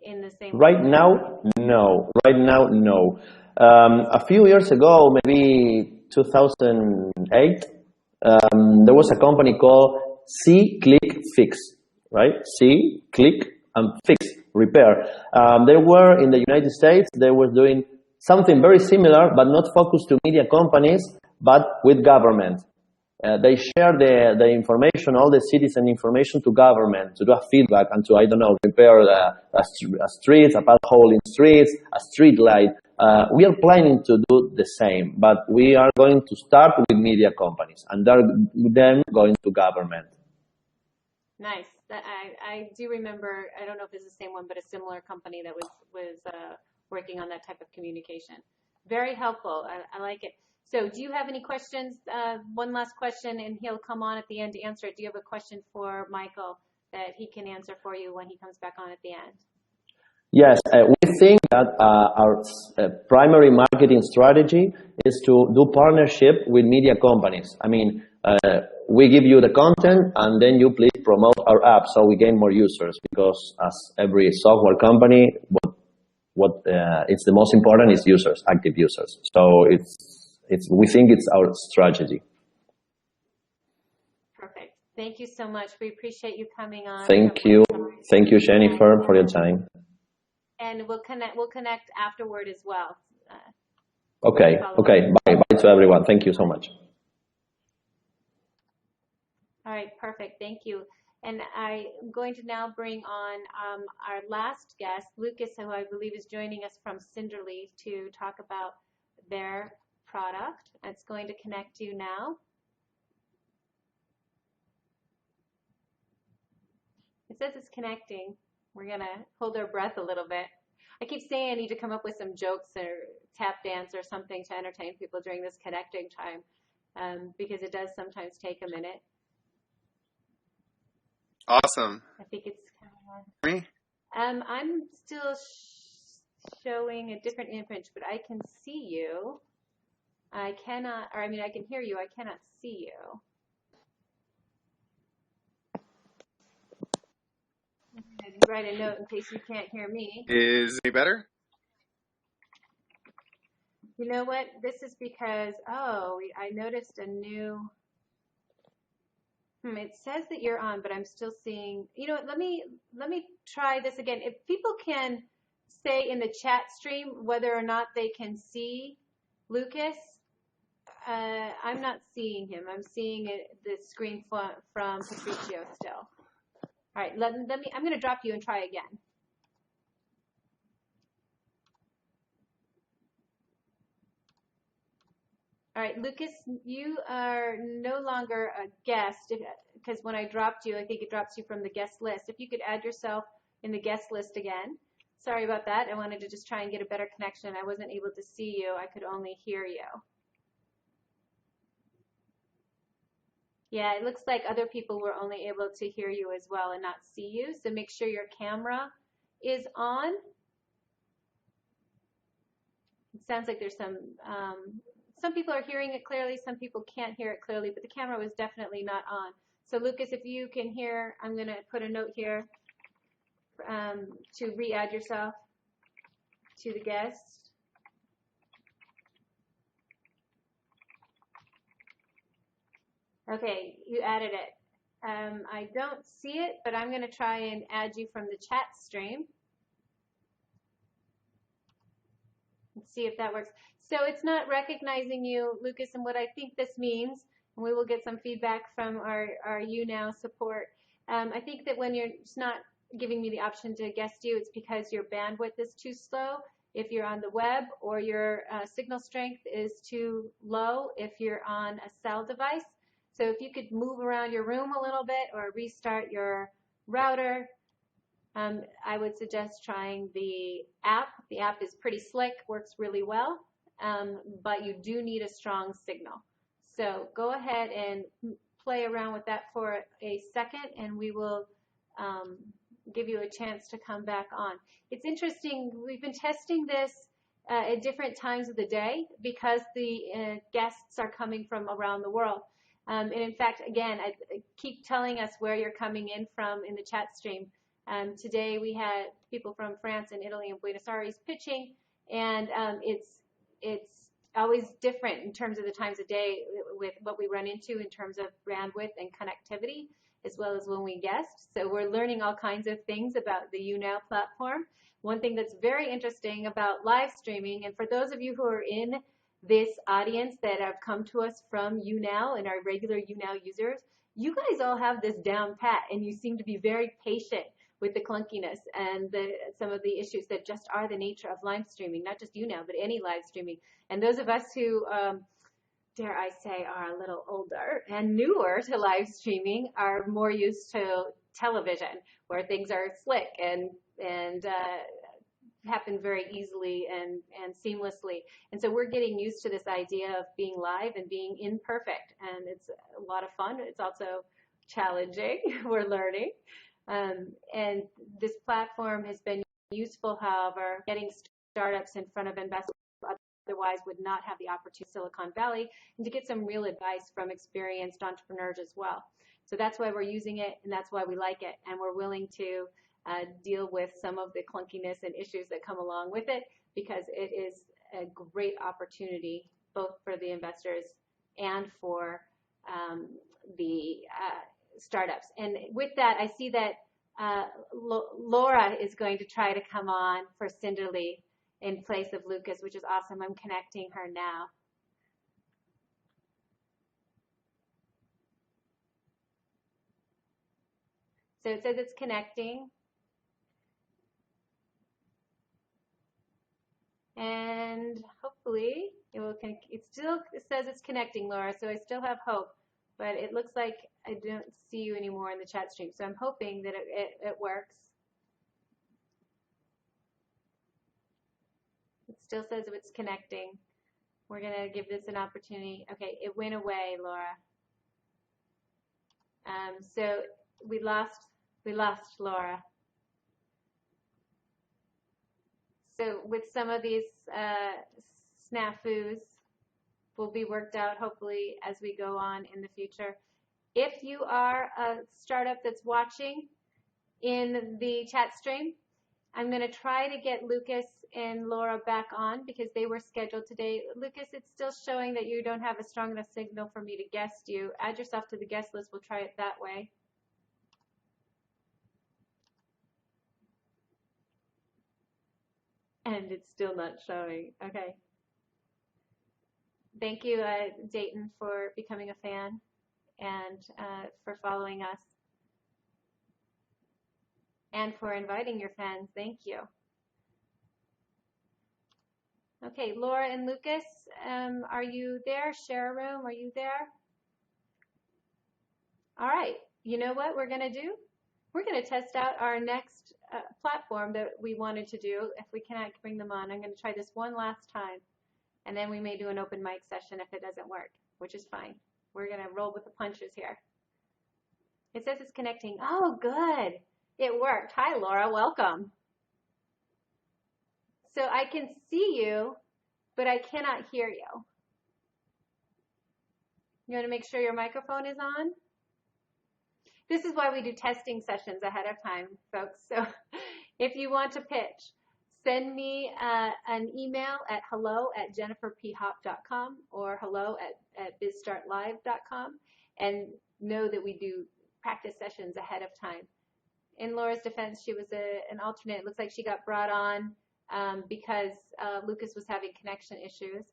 in the same way? Right now, no. A few years ago, maybe 2008, there was a company called See, Click, Fix, right? See, click, and fix, repair. They were in the United States. They were doing something very similar, but not focused to media companies, but with government. They share the information, all the citizen information to government, to do a feedback and to, I don't know, repair a street, a pothole in streets, a street light. We are planning to do the same, but we are going to start with media companies and then going to government. Nice. I do remember, I don't know if it's the same one, but a similar company that was working on that type of communication. Very helpful. I like it. So do you have any questions? One last question, and he'll come on at the end to answer it. Do you have a question for Michael that he can answer for you when he comes back on at the end? Yes, we think that our primary marketing strategy is to do partnership with media companies. I mean, we give you the content and then you please promote our app so we gain more users, because as every software company, what it's the most important is users, active users. So we think it's our strategy. Perfect. Thank you so much. We appreciate you coming on. Thank you, Jennifer, for your time. And we'll connect afterward as well. Okay. Bye to everyone. Thank you so much. All right, perfect. Thank you. And I'm going to now bring on our last guest, Lucas, who I believe is joining us from Cinderly to talk about their product. It's going to connect you now. It says it's connecting. We're going to hold our breath a little bit. I keep saying I need to come up with some jokes or tap dance or something to entertain people during this connecting time, because it does sometimes take a minute. Awesome. I think it's Me? I'm still showing a different image, but I can see you. I cannot, or I mean, I can hear you. I cannot see you. I'm going to write a note in case you can't hear me. Is it any better? You know what? This is because, I noticed a new, it says that you're on, but I'm still seeing, you know what, let me try this again. If people can say in the chat stream whether or not they can see Lucas, I'm not seeing him. I'm seeing the screen from Patricio still. All right, let me, I'm going to drop you and try again. All right, Lucas, you are no longer a guest because when I dropped you, I think it drops you from the guest list. If you could add yourself in the guest list again. Sorry about that. I wanted to just try and get a better connection. I wasn't able to see you. I could only hear you. Yeah, it looks like other people were only able to hear you as well and not see you. So make sure your camera is on. It sounds like there's some people are hearing it clearly, some people can't hear it clearly, but the camera was definitely not on. So Lucas, if you can hear, I'm going to put a note here to re-add yourself to the guest. Okay, you added it. I don't see it, but I'm going to try and add you from the chat stream. Let's see if that works. So it's not recognizing you, Lucas, and what I think this means, and we will get some feedback from our YouNow support. I think that when it's not giving me the option to guest you, it's because your bandwidth is too slow if you're on the web, or your signal strength is too low if you're on a cell device. So if you could move around your room a little bit or restart your router, I would suggest trying the app. The app is pretty slick, works really well, but you do need a strong signal. So go ahead and play around with that for a second, and we will give you a chance to come back on. It's interesting, we've been testing this at different times of the day because the guests are coming from around the world. And in fact, again, I keep telling us where you're coming in from in the chat stream. Today we had people from France and Italy and Buenos Aires pitching, and it's always different in terms of the times of day with what we run into in terms of bandwidth and connectivity, as well as when we guest. So we're learning all kinds of things about the YouNow platform. One thing that's very interesting about live streaming, and for those of you who are in this audience that have come to us from YouNow and are regular YouNow users, you guys all have this down pat, and you seem to be very patient with the clunkiness and some of the issues that just are the nature of live streaming, not just YouNow, but any live streaming. And those of us who, dare I say, are a little older and newer to live streaming are more used to television, where things are slick and happen very easily and seamlessly. And so we're getting used to this idea of being live and being imperfect, and it's a lot of fun. It's also challenging. We're learning. And this platform has been useful, however, getting startups in front of investors who otherwise would not have the opportunity in Silicon Valley, and to get some real advice from experienced entrepreneurs as well. So that's why we're using it, and that's why we like it, and we're willing to deal with some of the clunkiness and issues that come along with it, because it is a great opportunity both for the investors and for the startups. And with that, I see that Laura is going to try to come on for Cinderly in place of Lucas, which is awesome. I'm connecting her now. So it says it's connecting. And hopefully it still says it's connecting, Laura, so I still have hope, but it looks like I don't see you anymore in the chat stream, so I'm hoping that it works. still says it's connecting. We're going to give this an opportunity. Okay, it went away, Laura. So we lost Laura. So with some of these snafus will be worked out hopefully as we go on in the future. If you are a startup that's watching in the chat stream, I'm going to try to get Lucas and Laura back on because they were scheduled today. Lucas, it's still showing that you don't have a strong enough signal for me to guest you. Add yourself to the guest list. We'll try it that way. And it's still not showing. Okay. Thank you, Dayton, for becoming a fan and for following us. And for inviting your fans. Thank you. Okay, Laura and Lucas, are you there? Share a room, are you there? All right, you know what we're going to do? We're going to test out our next platform that we wanted to do. If we cannot bring them on, I'm going to try this one last time. And then we may do an open mic session if it doesn't work, which is fine. We're going to roll with the punches here. It says it's connecting. Oh, good. It worked. Hi, Laura. Welcome. So I can see you, but I cannot hear you. You want to make sure your microphone is on? This is why we do testing sessions ahead of time, folks. So if you want to pitch, send me an email at hello@jenniferphop.com or hello@BizStartLive.com and know that we do practice sessions ahead of time. In Laura's defense, she was an alternate. It looks like she got brought on because Lucas was having connection issues.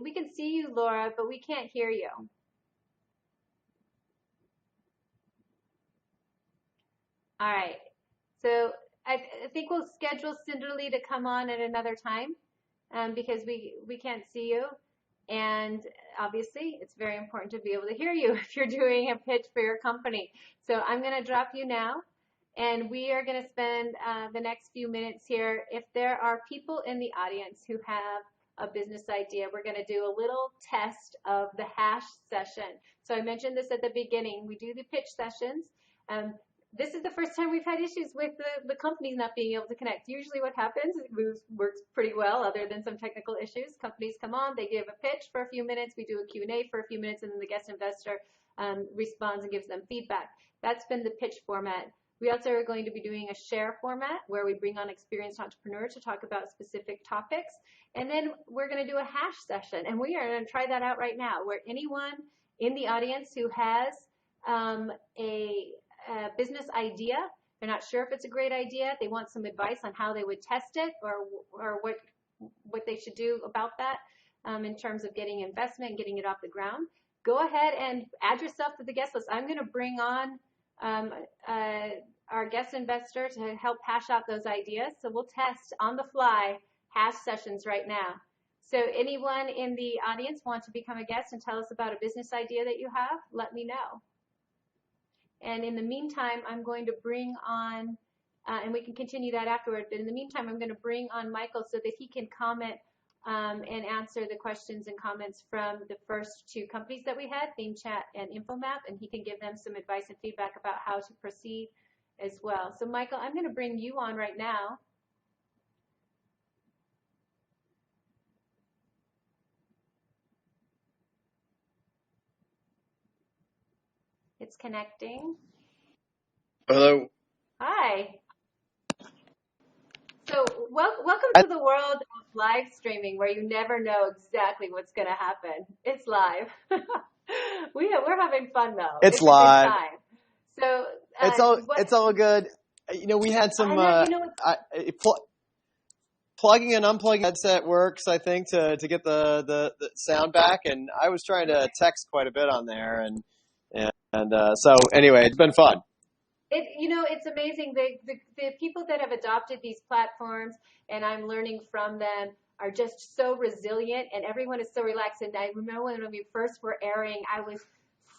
We can see you, Laura, but we can't hear you. All right. So I think we'll schedule Cinderly to come on at another time because we can't see you. And obviously, it's very important to be able to hear you if you're doing a pitch for your company. So I'm going to drop you now. And we are going to spend the next few minutes here. If there are people in the audience who have a business idea, we're going to do a little test of the hash session. So I mentioned this at the beginning. We do the pitch sessions. This is the first time we've had issues with the companies not being able to connect. Usually what happens, it works pretty well other than some technical issues. Companies come on, they give a pitch for a few minutes, we do a Q&A for a few minutes, and then the guest investor responds and gives them feedback. That's been the pitch format. We also are going to be doing a share format where we bring on experienced entrepreneurs to talk about specific topics. And then we're going to do a hash session. And we are going to try that out right now, where anyone in the audience who has a business idea, they're not sure if it's a great idea, they want some advice on how they would test it or what they should do about that in terms of getting investment and getting it off the ground, go ahead and add yourself to the guest list. I'm going to bring on our guest investor to help hash out those ideas. So we'll test on the fly hash sessions right now. So anyone in the audience want to become a guest and tell us about a business idea that you have, let me know. And in the meantime, I'm going to bring on, and we can continue that afterward, but in the meantime, I'm going to bring on Michael so that he can comment and answer the questions and comments from the first two companies that we had, ThemeChat and InfoMap, and he can give them some advice and feedback about how to proceed as well. So Michael, I'm going to bring you on right now. It's connecting. Hello. Hi. So welcome to the world of live streaming where you never know exactly what's going to happen. It's live. We're having fun though. It's live. A good time. So it's all good. You know, we had some plugging and unplugging headset works, I think, to get the sound back, and I was trying to text quite a bit on there, and so anyway, it's been fun. It's amazing. The people that have adopted these platforms, and I'm learning from them, are just so resilient, and everyone is so relaxed. And I remember when we first were airing, I was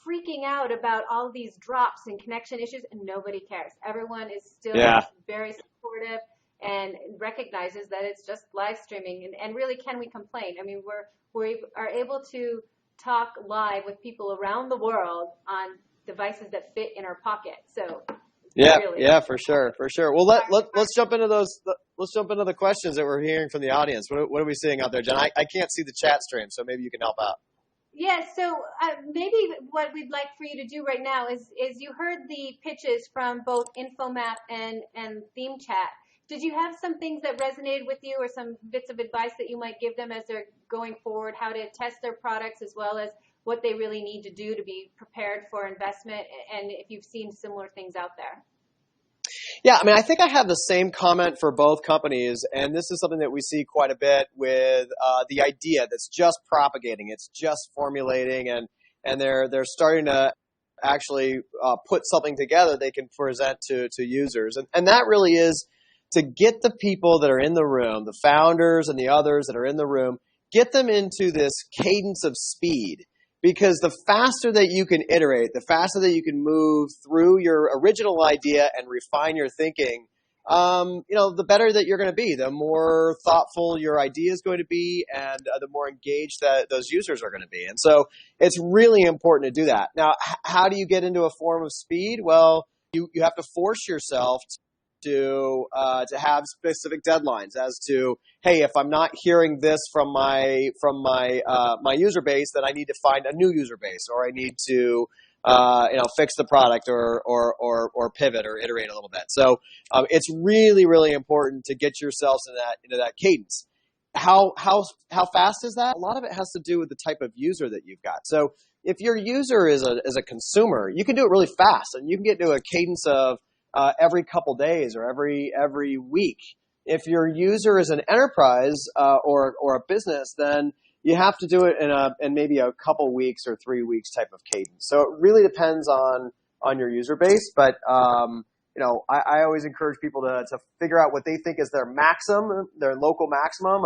freaking out about all these drops and connection issues, and nobody cares. Everyone is still very supportive, and recognizes that it's just live streaming. And really, can we complain? I mean, we are able to talk live with people around the world on devices that fit in our pocket. So yeah, really, yeah, for sure. Well, let's jump into those. Let's jump into the questions that we're hearing from the audience. What are we seeing out there, Jen? I can't see the chat stream, so maybe you can help out. Yeah, so maybe what we'd like for you to do right now is you heard the pitches from both InfoMap and Theme Chat. Did you have some things that resonated with you or some bits of advice that you might give them as they're going forward, how to test their products as well as what they really need to do to be prepared for investment, and if you've seen similar things out there? Yeah, I mean, I think I have the same comment for both companies, and this is something that we see quite a bit with the idea that's just propagating, it's just formulating, and they're starting to actually put something together they can present to users, and that really is to get the people that are in the room, the founders and the others that are in the room, get them into this cadence of speed. Because the faster that you can iterate, the faster that you can move through your original idea and refine your thinking, the better that you're going to be, the more thoughtful your idea is going to be, and the more engaged that those users are going to be. And so it's really important to do that. Now, how do you get into a form of speed? Well, you have to force yourself to have specific deadlines as to, hey, if I'm not hearing this from my user base, then I need to find a new user base, or I need to fix the product or pivot or iterate a little bit. So it's really, really important to get yourselves into that cadence. How fast is that? A lot of it has to do with the type of user that you've got. So if your user is a consumer, you can do it really fast, and you can get to a cadence of every couple days or every week. If your user is an enterprise or a business, then you have to do it in maybe a couple weeks or 3 weeks type of cadence. So it really depends on your user base. But I always encourage people to figure out what they think is their maximum, their local maximum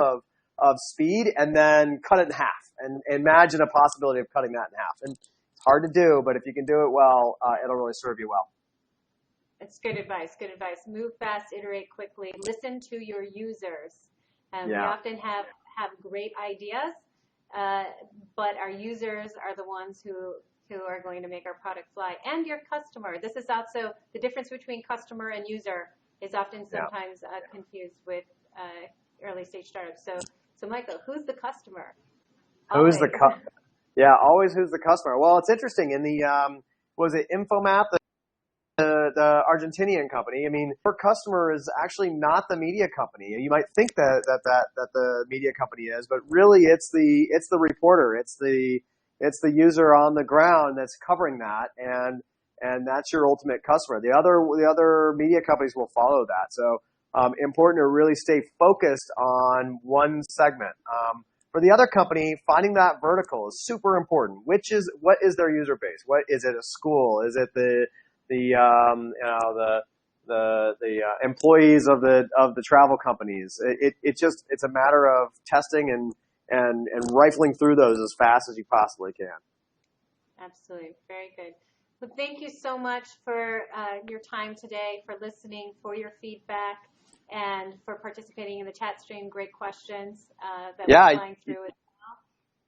of speed, and then cut it in half. And imagine a possibility of cutting that in half. And it's hard to do, but if you can do it well, it'll really serve you well. It's good advice, good advice. Move fast, iterate quickly, listen to your users. We often have great ideas, but our users are the ones who are going to make our product fly. And your customer. This is also the difference between customer and user is often sometimes confused with early stage startups. So Michael, who's the customer? Always. Who's the customer? Yeah, always who's the customer. Well, it's interesting. In the was it InfoMap, the Argentinian company? I mean, her customer is actually not the media company. You might think that the media company is, but really it's the reporter. It's the user on the ground that's covering that, and that's your ultimate customer. The other media companies will follow that. So important to really stay focused on one segment. For the other company, finding that vertical is super important. What is their user base? What is it? A school? Is it the employees of the travel companies? It's a matter of testing and rifling through those as fast as you possibly can. Absolutely. Very good. Well, thank you so much for your time today, for listening, for your feedback, and for participating in the chat stream. Great questions that we're flying through as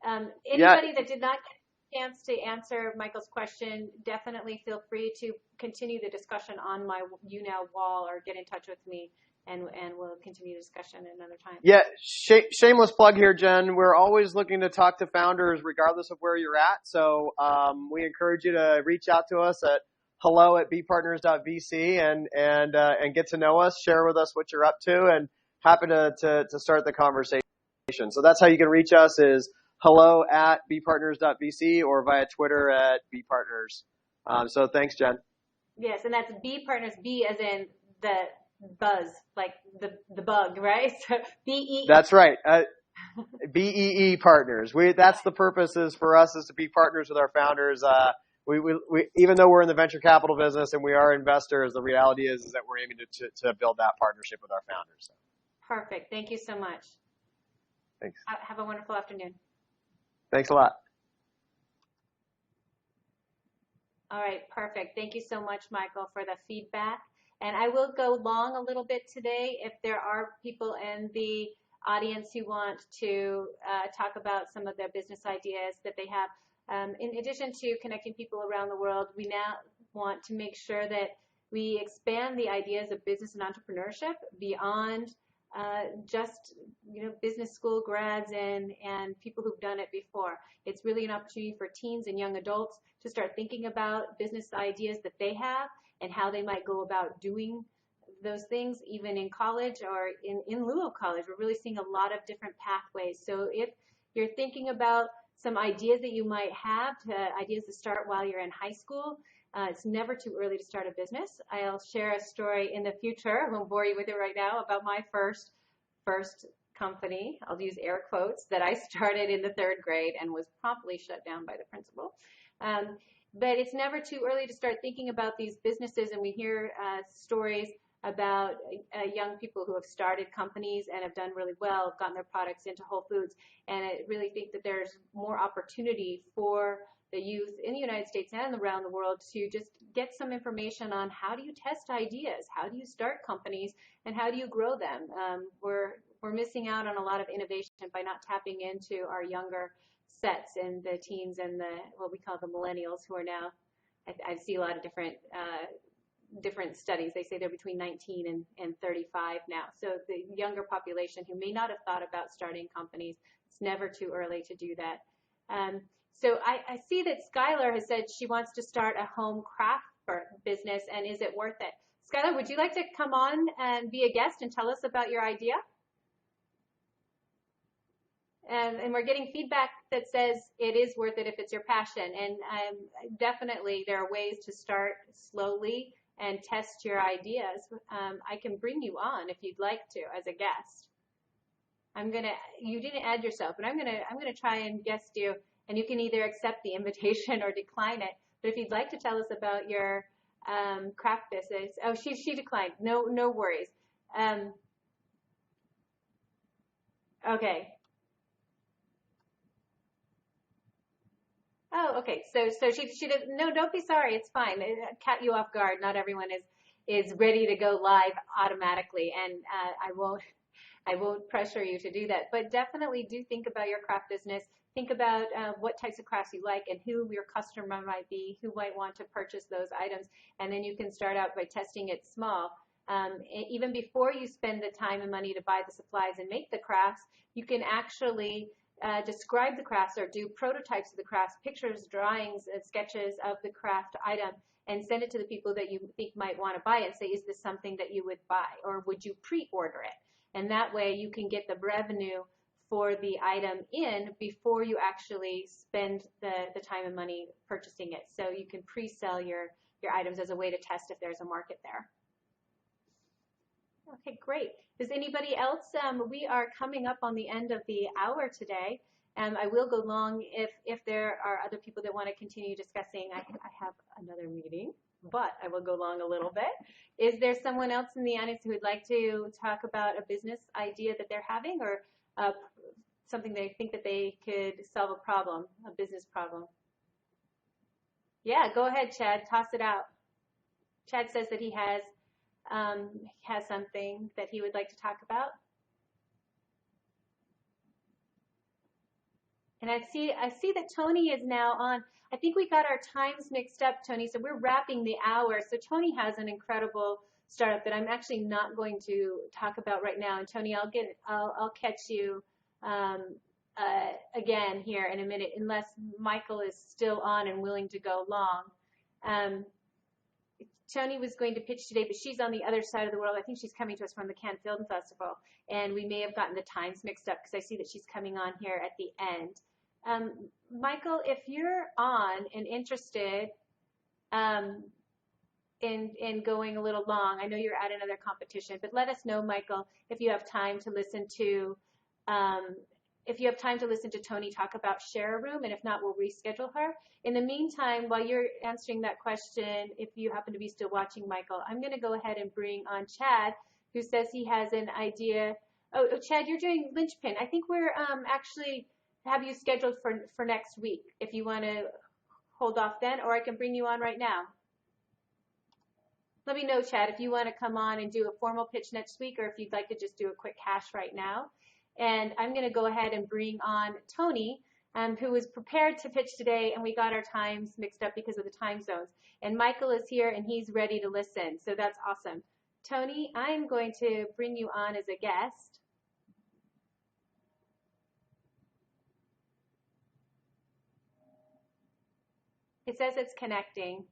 well. Anybody that did not get a chance to answer Michael's question, definitely feel free to continue the discussion on my YouNow wall or get in touch with me, and we'll continue the discussion another time. Yeah, shameless plug here, Jen. We're always looking to talk to founders regardless of where you're at. So we encourage you to reach out to us at hello@bpartners.vc and get to know us, share with us what you're up to, and happy to start the conversation. So that's how you can reach us, is hello@bpartners.vc or via Twitter @bpartners. So thanks, Jen. Yes, and that's Bee Partners, B as in the buzz, like the bug, right? So BEE. That's right. BEE Partners. That's the purpose is for us is to be partners with our founders. We even though we're in the venture capital business and we are investors, the reality is that we're aiming to build that partnership with our founders. Perfect. Thank you so much. Thanks. Have a wonderful afternoon. Thanks a lot. All right, perfect. Thank you so much, Michael, for the feedback. And I will go long a little bit today if there are people in the audience who want to talk about some of their business ideas that they have. In addition to connecting people around the world, we now want to make sure that we expand the ideas of business and entrepreneurship beyond just business school grads and people who've done it before. It's really an opportunity for teens and young adults to start thinking about business ideas that they have and how they might go about doing those things, even in college or in lieu of college. We're really seeing a lot of different pathways. So if you're thinking about some ideas that you might have, ideas to start while you're in high school, it's never too early to start a business. I'll share a story in the future. I won't bore you with it right now about my first company. I'll use air quotes that I started in the 3rd grade and was promptly shut down by the principal. But it's never too early to start thinking about these businesses, and we hear stories about young people who have started companies and have done really well, gotten their products into Whole Foods, and I really think that there's more opportunity for the youth in the United States and around the world to just get some information on how do you test ideas, how do you start companies, and how do you grow them. We're missing out on a lot of innovation by not tapping into our younger sets and the teens and what we call the millennials, who are now, I see a lot of different studies. They say they're between 19 and 35 now. So the younger population who may not have thought about starting companies, it's never too early to do that. So I see that Skylar has said she wants to start a home craft business, and is it worth it? Skylar, would you like to come on and be a guest and tell us about your idea? And we're getting feedback that says it is worth it if it's your passion. And definitely there are ways to start slowly and test your ideas. I can bring you on if you'd like to as a guest. You didn't add yourself, but I'm gonna try and guest you, and you can either accept the invitation or decline it. But if you'd like to tell us about your craft business, oh, she declined. No worries. Okay. Oh, okay. So she did. No, don't be sorry. It's fine. It caught you off guard. Not everyone is ready to go live automatically, and I won't pressure you to do that. But definitely do think about your craft business. Think about what types of crafts you like and who your customer might be, who might want to purchase those items, and then you can start out by testing it small. Even before you spend the time and money to buy the supplies and make the crafts, you can actually describe the crafts or do prototypes of the crafts, pictures, drawings, and sketches of the craft item, and send it to the people that you think might want to buy it and say, is this something that you would buy, or would you pre-order it? And that way you can get the revenue for the item in before you actually spend the time and money purchasing it. So you can pre-sell your items as a way to test if there's a market there. Okay, great. Does anybody else? We are coming up on the end of the hour today, and I will go long if there are other people that want to continue discussing. I have another meeting, but I will go long a little bit. Is there someone else in the audience who would like to talk about a business idea that they're having, or something they think that they could solve a problem, a business problem? Yeah, go ahead, Chad. Toss it out. Chad says that he has something that he would like to talk about. And I see that Tony is now on. I think we got our times mixed up, Tony, so we're wrapping the hour. So Tony has an incredible startup that I'm actually not going to talk about right now. And Tony, I'll catch you again here in a minute, unless Michael is still on and willing to go long. Tony was going to pitch today, but she's on the other side of the world. I think she's coming to us from the Cannes Film Festival, and we may have gotten the times mixed up because I see that she's coming on here at the end. Michael, if you're on and interested in going a little long, I know you're at another competition, but let us know, Michael, if you have time to listen to Tony talk about Share a Room, and if not, we'll reschedule her. In the meantime, while you're answering that question, if you happen to be still watching, Michael, I'm going to go ahead and bring on Chad, who says he has an idea. Oh, Chad, you're doing linchpin. I think we're actually have you scheduled for next week, if you want to hold off then, or I can bring you on right now. let me know, Chad, if you want to come on and do a formal pitch next week, or if you'd like to just do a quick hash right now. And I'm going to go ahead and bring on Tony, who was prepared to pitch today, and we got our times mixed up because of the time zones. And Michael is here, and he's ready to listen, so that's awesome. Tony, I'm going to bring you on as a guest. It says it's connecting.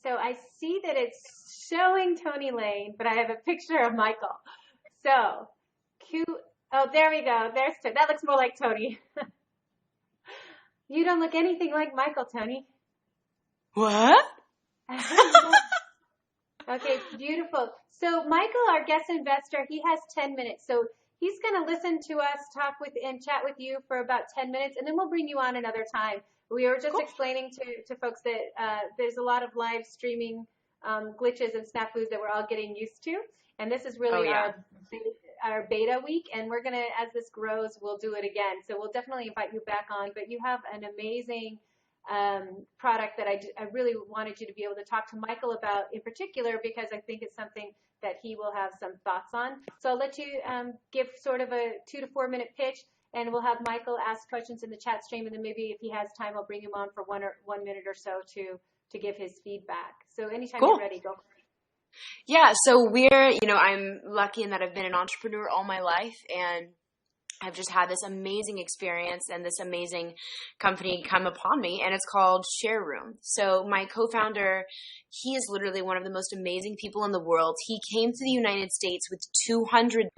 So I see that it's showing Tony Lane, but I have a picture of Michael. So, oh, there we go. There's Tony. That looks more like Tony. You don't look anything like Michael, Tony. What? Okay, beautiful. So Michael, our guest investor, he has 10 minutes. So he's going to listen to us, talk with and chat with you for about 10 minutes, and then we'll bring you on another time. We were just explaining to folks that there's a lot of live streaming glitches and snafus that we're all getting used to. And this is really our beta week. And we're going to, as this grows, we'll do it again. So we'll definitely invite you back on. But you have an amazing product that I really wanted you to be able to talk to Michael about in particular, because I think it's something that he will have some thoughts on. So I'll let you give sort of a 2 to 4 minute pitch, and we'll have Michael ask questions in the chat stream, and then maybe if he has time, I'll bring him on for 1 minute or so to give his feedback. So anytime you're ready, go. Yeah, so I'm lucky in that I've been an entrepreneur all my life, and I've just had this amazing experience and this amazing company come upon me, and it's called Share Room. So my co-founder, he is literally one of the most amazing people in the world. He came to the United States with $200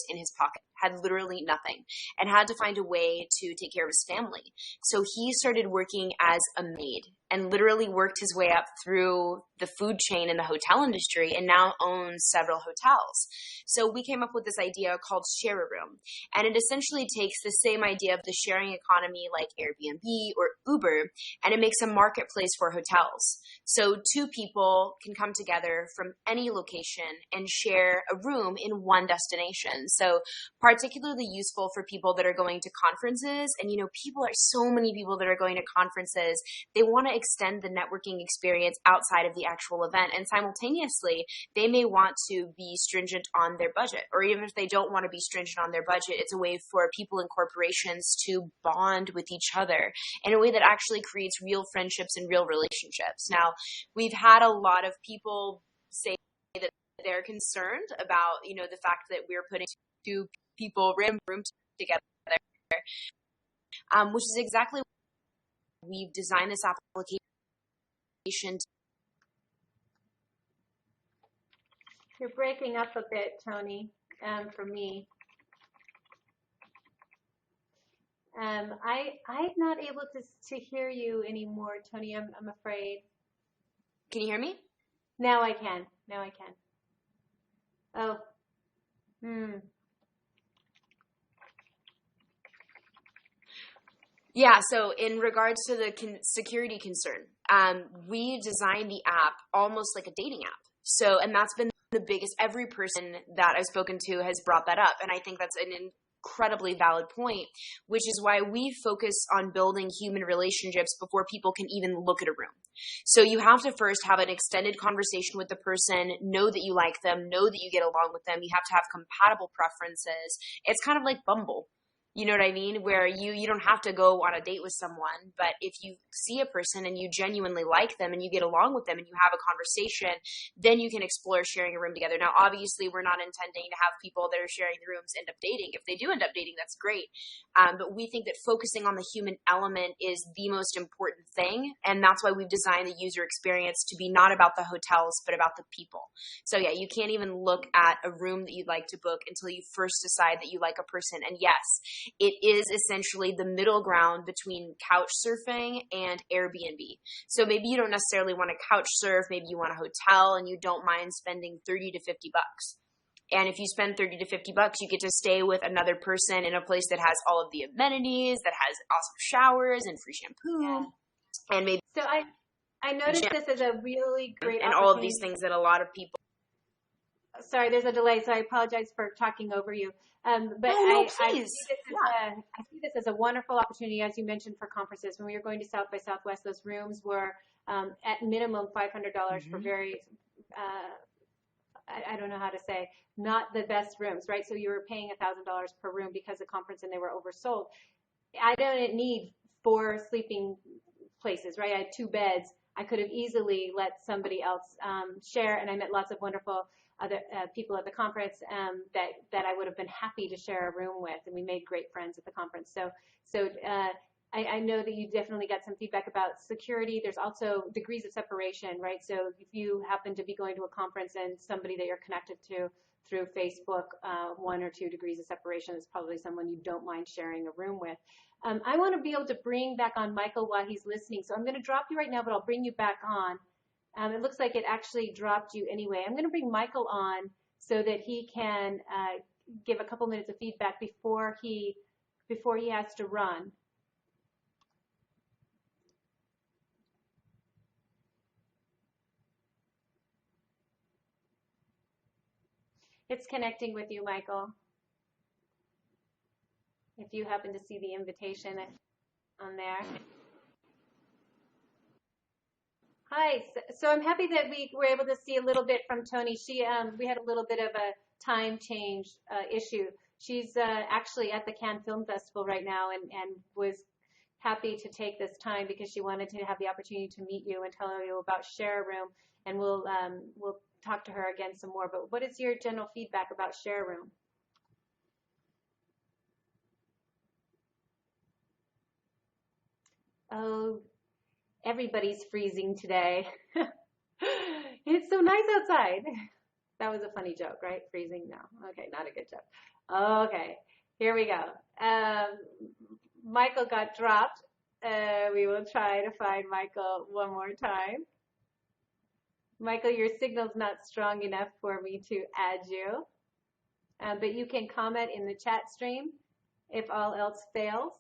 in his pocket, had literally nothing, and had to find a way to take care of his family. So he started working as a maid and literally worked his way up through the food chain in the hotel industry, and now owns several hotels. So we came up with this idea called Share a Room, and it essentially takes the same idea of the sharing economy like Airbnb or Uber, and it makes a marketplace for hotels. So 2 people can come together from any location and share a room in one destination. So particularly useful for people that are going to conferences, and so many people that are going to conferences, they want to extend the networking experience outside of the actual event, and simultaneously they may want to be stringent on their budget, or even if they don't want to be stringent on their budget, it's a way for people and corporations to bond with each other in a way that actually creates real friendships and real relationships. Now, we've had a lot of people say that they're concerned about the fact that we're putting 2 people random rooms together, which is exactly why we've designed this application. You're breaking up a bit, Tony, for me. I'm not able to hear you anymore, Tony. I'm afraid. Can you hear me? Now I can. Oh. Yeah, so in regards to the security concern, we designed the app almost like a dating app. So, and that's been the biggest, every person that I've spoken to has brought that up. And I think that's an incredibly valid point, which is why we focus on building human relationships before people can even look at a room. So you have to first have an extended conversation with the person, know that you like them, know that you get along with them. You have to have compatible preferences. It's kind of like Bumble. You know what I mean? Where you don't have to go on a date with someone, but if you see a person and you genuinely like them and you get along with them and you have a conversation, then you can explore sharing a room together. Now, obviously, we're not intending to have people that are sharing the rooms end up dating. If they do end up dating, that's great. But we think that focusing on the human element is the most important thing. And that's why we've designed the user experience to be not about the hotels, but about the people. So yeah, you can't even look at a room that you'd like to book until you first decide that you like a person. And yes, it is essentially the middle ground between couch surfing and Airbnb. So maybe you don't necessarily want to couch surf, maybe you want a hotel and you don't mind spending 30 to 50 bucks. And if you spend 30 to 50 bucks, you get to stay with another person in a place that has all of the amenities, that has awesome showers and free shampoo. Yeah. And maybe so I noticed this as a really great and all of these things that a lot of people. Sorry, there's a delay, so I apologize for talking over you. But No, I please. I see this as a wonderful opportunity, as you mentioned, for conferences. When we were going to South by Southwest, those rooms were at minimum $500 for very, I don't know how to say, not the best rooms, right? So you were paying $1,000 per room because of the conference and they were oversold. I don't need 4 sleeping places, right? I had 2 beds. I could have easily let somebody else share, and I met lots of wonderful other people at the conference that I would have been happy to share a room with, and we made great friends at the conference. So I know that you definitely got some feedback about security. There's also degrees of separation, right? So if you happen to be going to a conference and somebody that you're connected to through Facebook, 1 or 2 degrees of separation is probably someone you don't mind sharing a room with. I want to be able to bring back on Michael while he's listening. So I'm going to drop you right now, but I'll bring you back on. It looks like it actually dropped you anyway. I'm going to bring Michael on so that he can give a couple minutes of feedback before he has to run. It's connecting with you, Michael. If you happen to see the invitation on there. Hi, so I'm happy that we were able to see a little bit from Tony. We had a little bit of a time change issue. She's actually at the Cannes Film Festival right now and was happy to take this time because she wanted to have the opportunity to meet you and tell you about Share Room, and we'll talk to her again some more. But what is your general feedback about Share Room? Oh, everybody's freezing today. It's so nice outside. That was a funny joke, right? Freezing? No. Okay, not a good joke. Okay, here we go. Michael got dropped. We will try to find Michael one more time. Michael, your signal's not strong enough for me to add you. But you can comment in the chat stream if all else fails,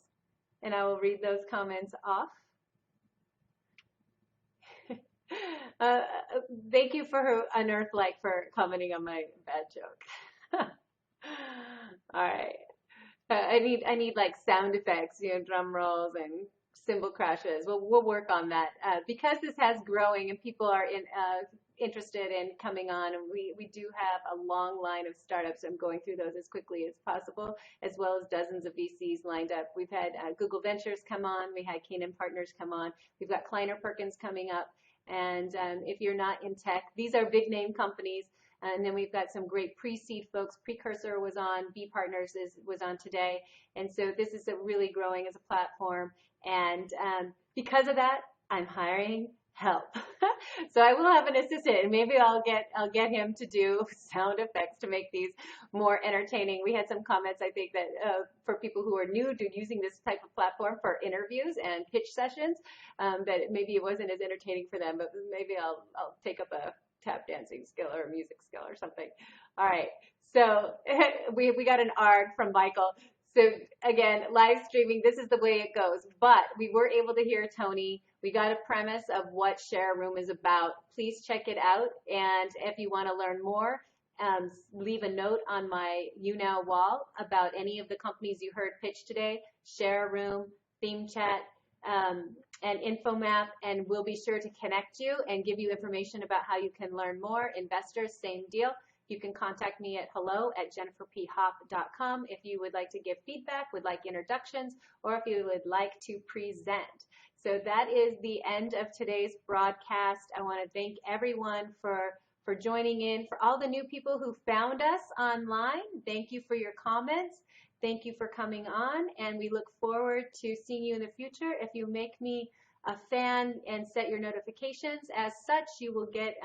and I will read those comments off. Thank you for Unearth-like for commenting on my bad joke. All right. I need like sound effects, drum rolls and cymbal crashes. We'll work on that because this has growing and people are interested in coming on, and we do have a long line of startups. I'm going through those as quickly as possible, as well as dozens of VCs lined up. We've had Google Ventures come on. We had Canaan Partners come on. We've got Kleiner Perkins coming up. And if you're not in tech, these are big name companies. And then we've got some great pre-seed folks. Precursor was on, Bee Partners was on today. And so this is really growing as a platform. And because of that, I'm hiring help. So I will have an assistant, and maybe I'll get him to do sound effects to make these more entertaining. We had some comments, I think, that for people who are new to using this type of platform for interviews and pitch sessions, that maybe it wasn't as entertaining for them, but maybe I'll take up a tap dancing skill or a music skill or something. All right, so we got an ARG from Michael. So again, live streaming, this is the way it goes. But we were able to hear Tony. We got a premise of what Share Room is about. Please check it out. And if you want to learn more, leave a note on my YouNow wall about any of the companies you heard pitch today, Share Room, Theme Chat, and InfoMap, and we'll be sure to connect you and give you information about how you can learn more. Investors, same deal. You can contact me at hello@jenniferphop.com if you would like to give feedback, would like introductions, or if you would like to present. So that is the end of today's broadcast. I want to thank everyone for joining in. For all the new people who found us online, thank you for your comments. Thank you for coming on, and we look forward to seeing you in the future. If you make me a fan and set your notifications as such, you will get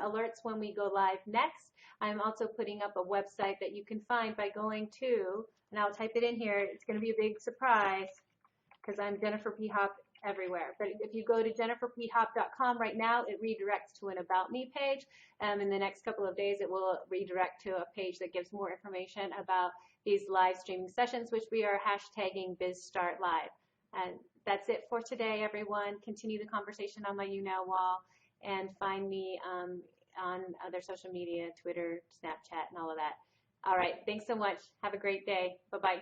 alerts when we go live next. I'm also putting up a website that you can find by going to, and I'll type it in here. It's going to be a big surprise because I'm Jennifer P. Hop everywhere. But if you go to jenniferphop.com right now, it redirects to an About Me page. In the next couple of days, it will redirect to a page that gives more information about these live streaming sessions, which we are hashtagging BizStartLive. And that's it for today, everyone. Continue the conversation on my YouNow wall and find me on other social media, Twitter, Snapchat, and all of that. All right. Thanks so much. Have a great day. Bye-bye.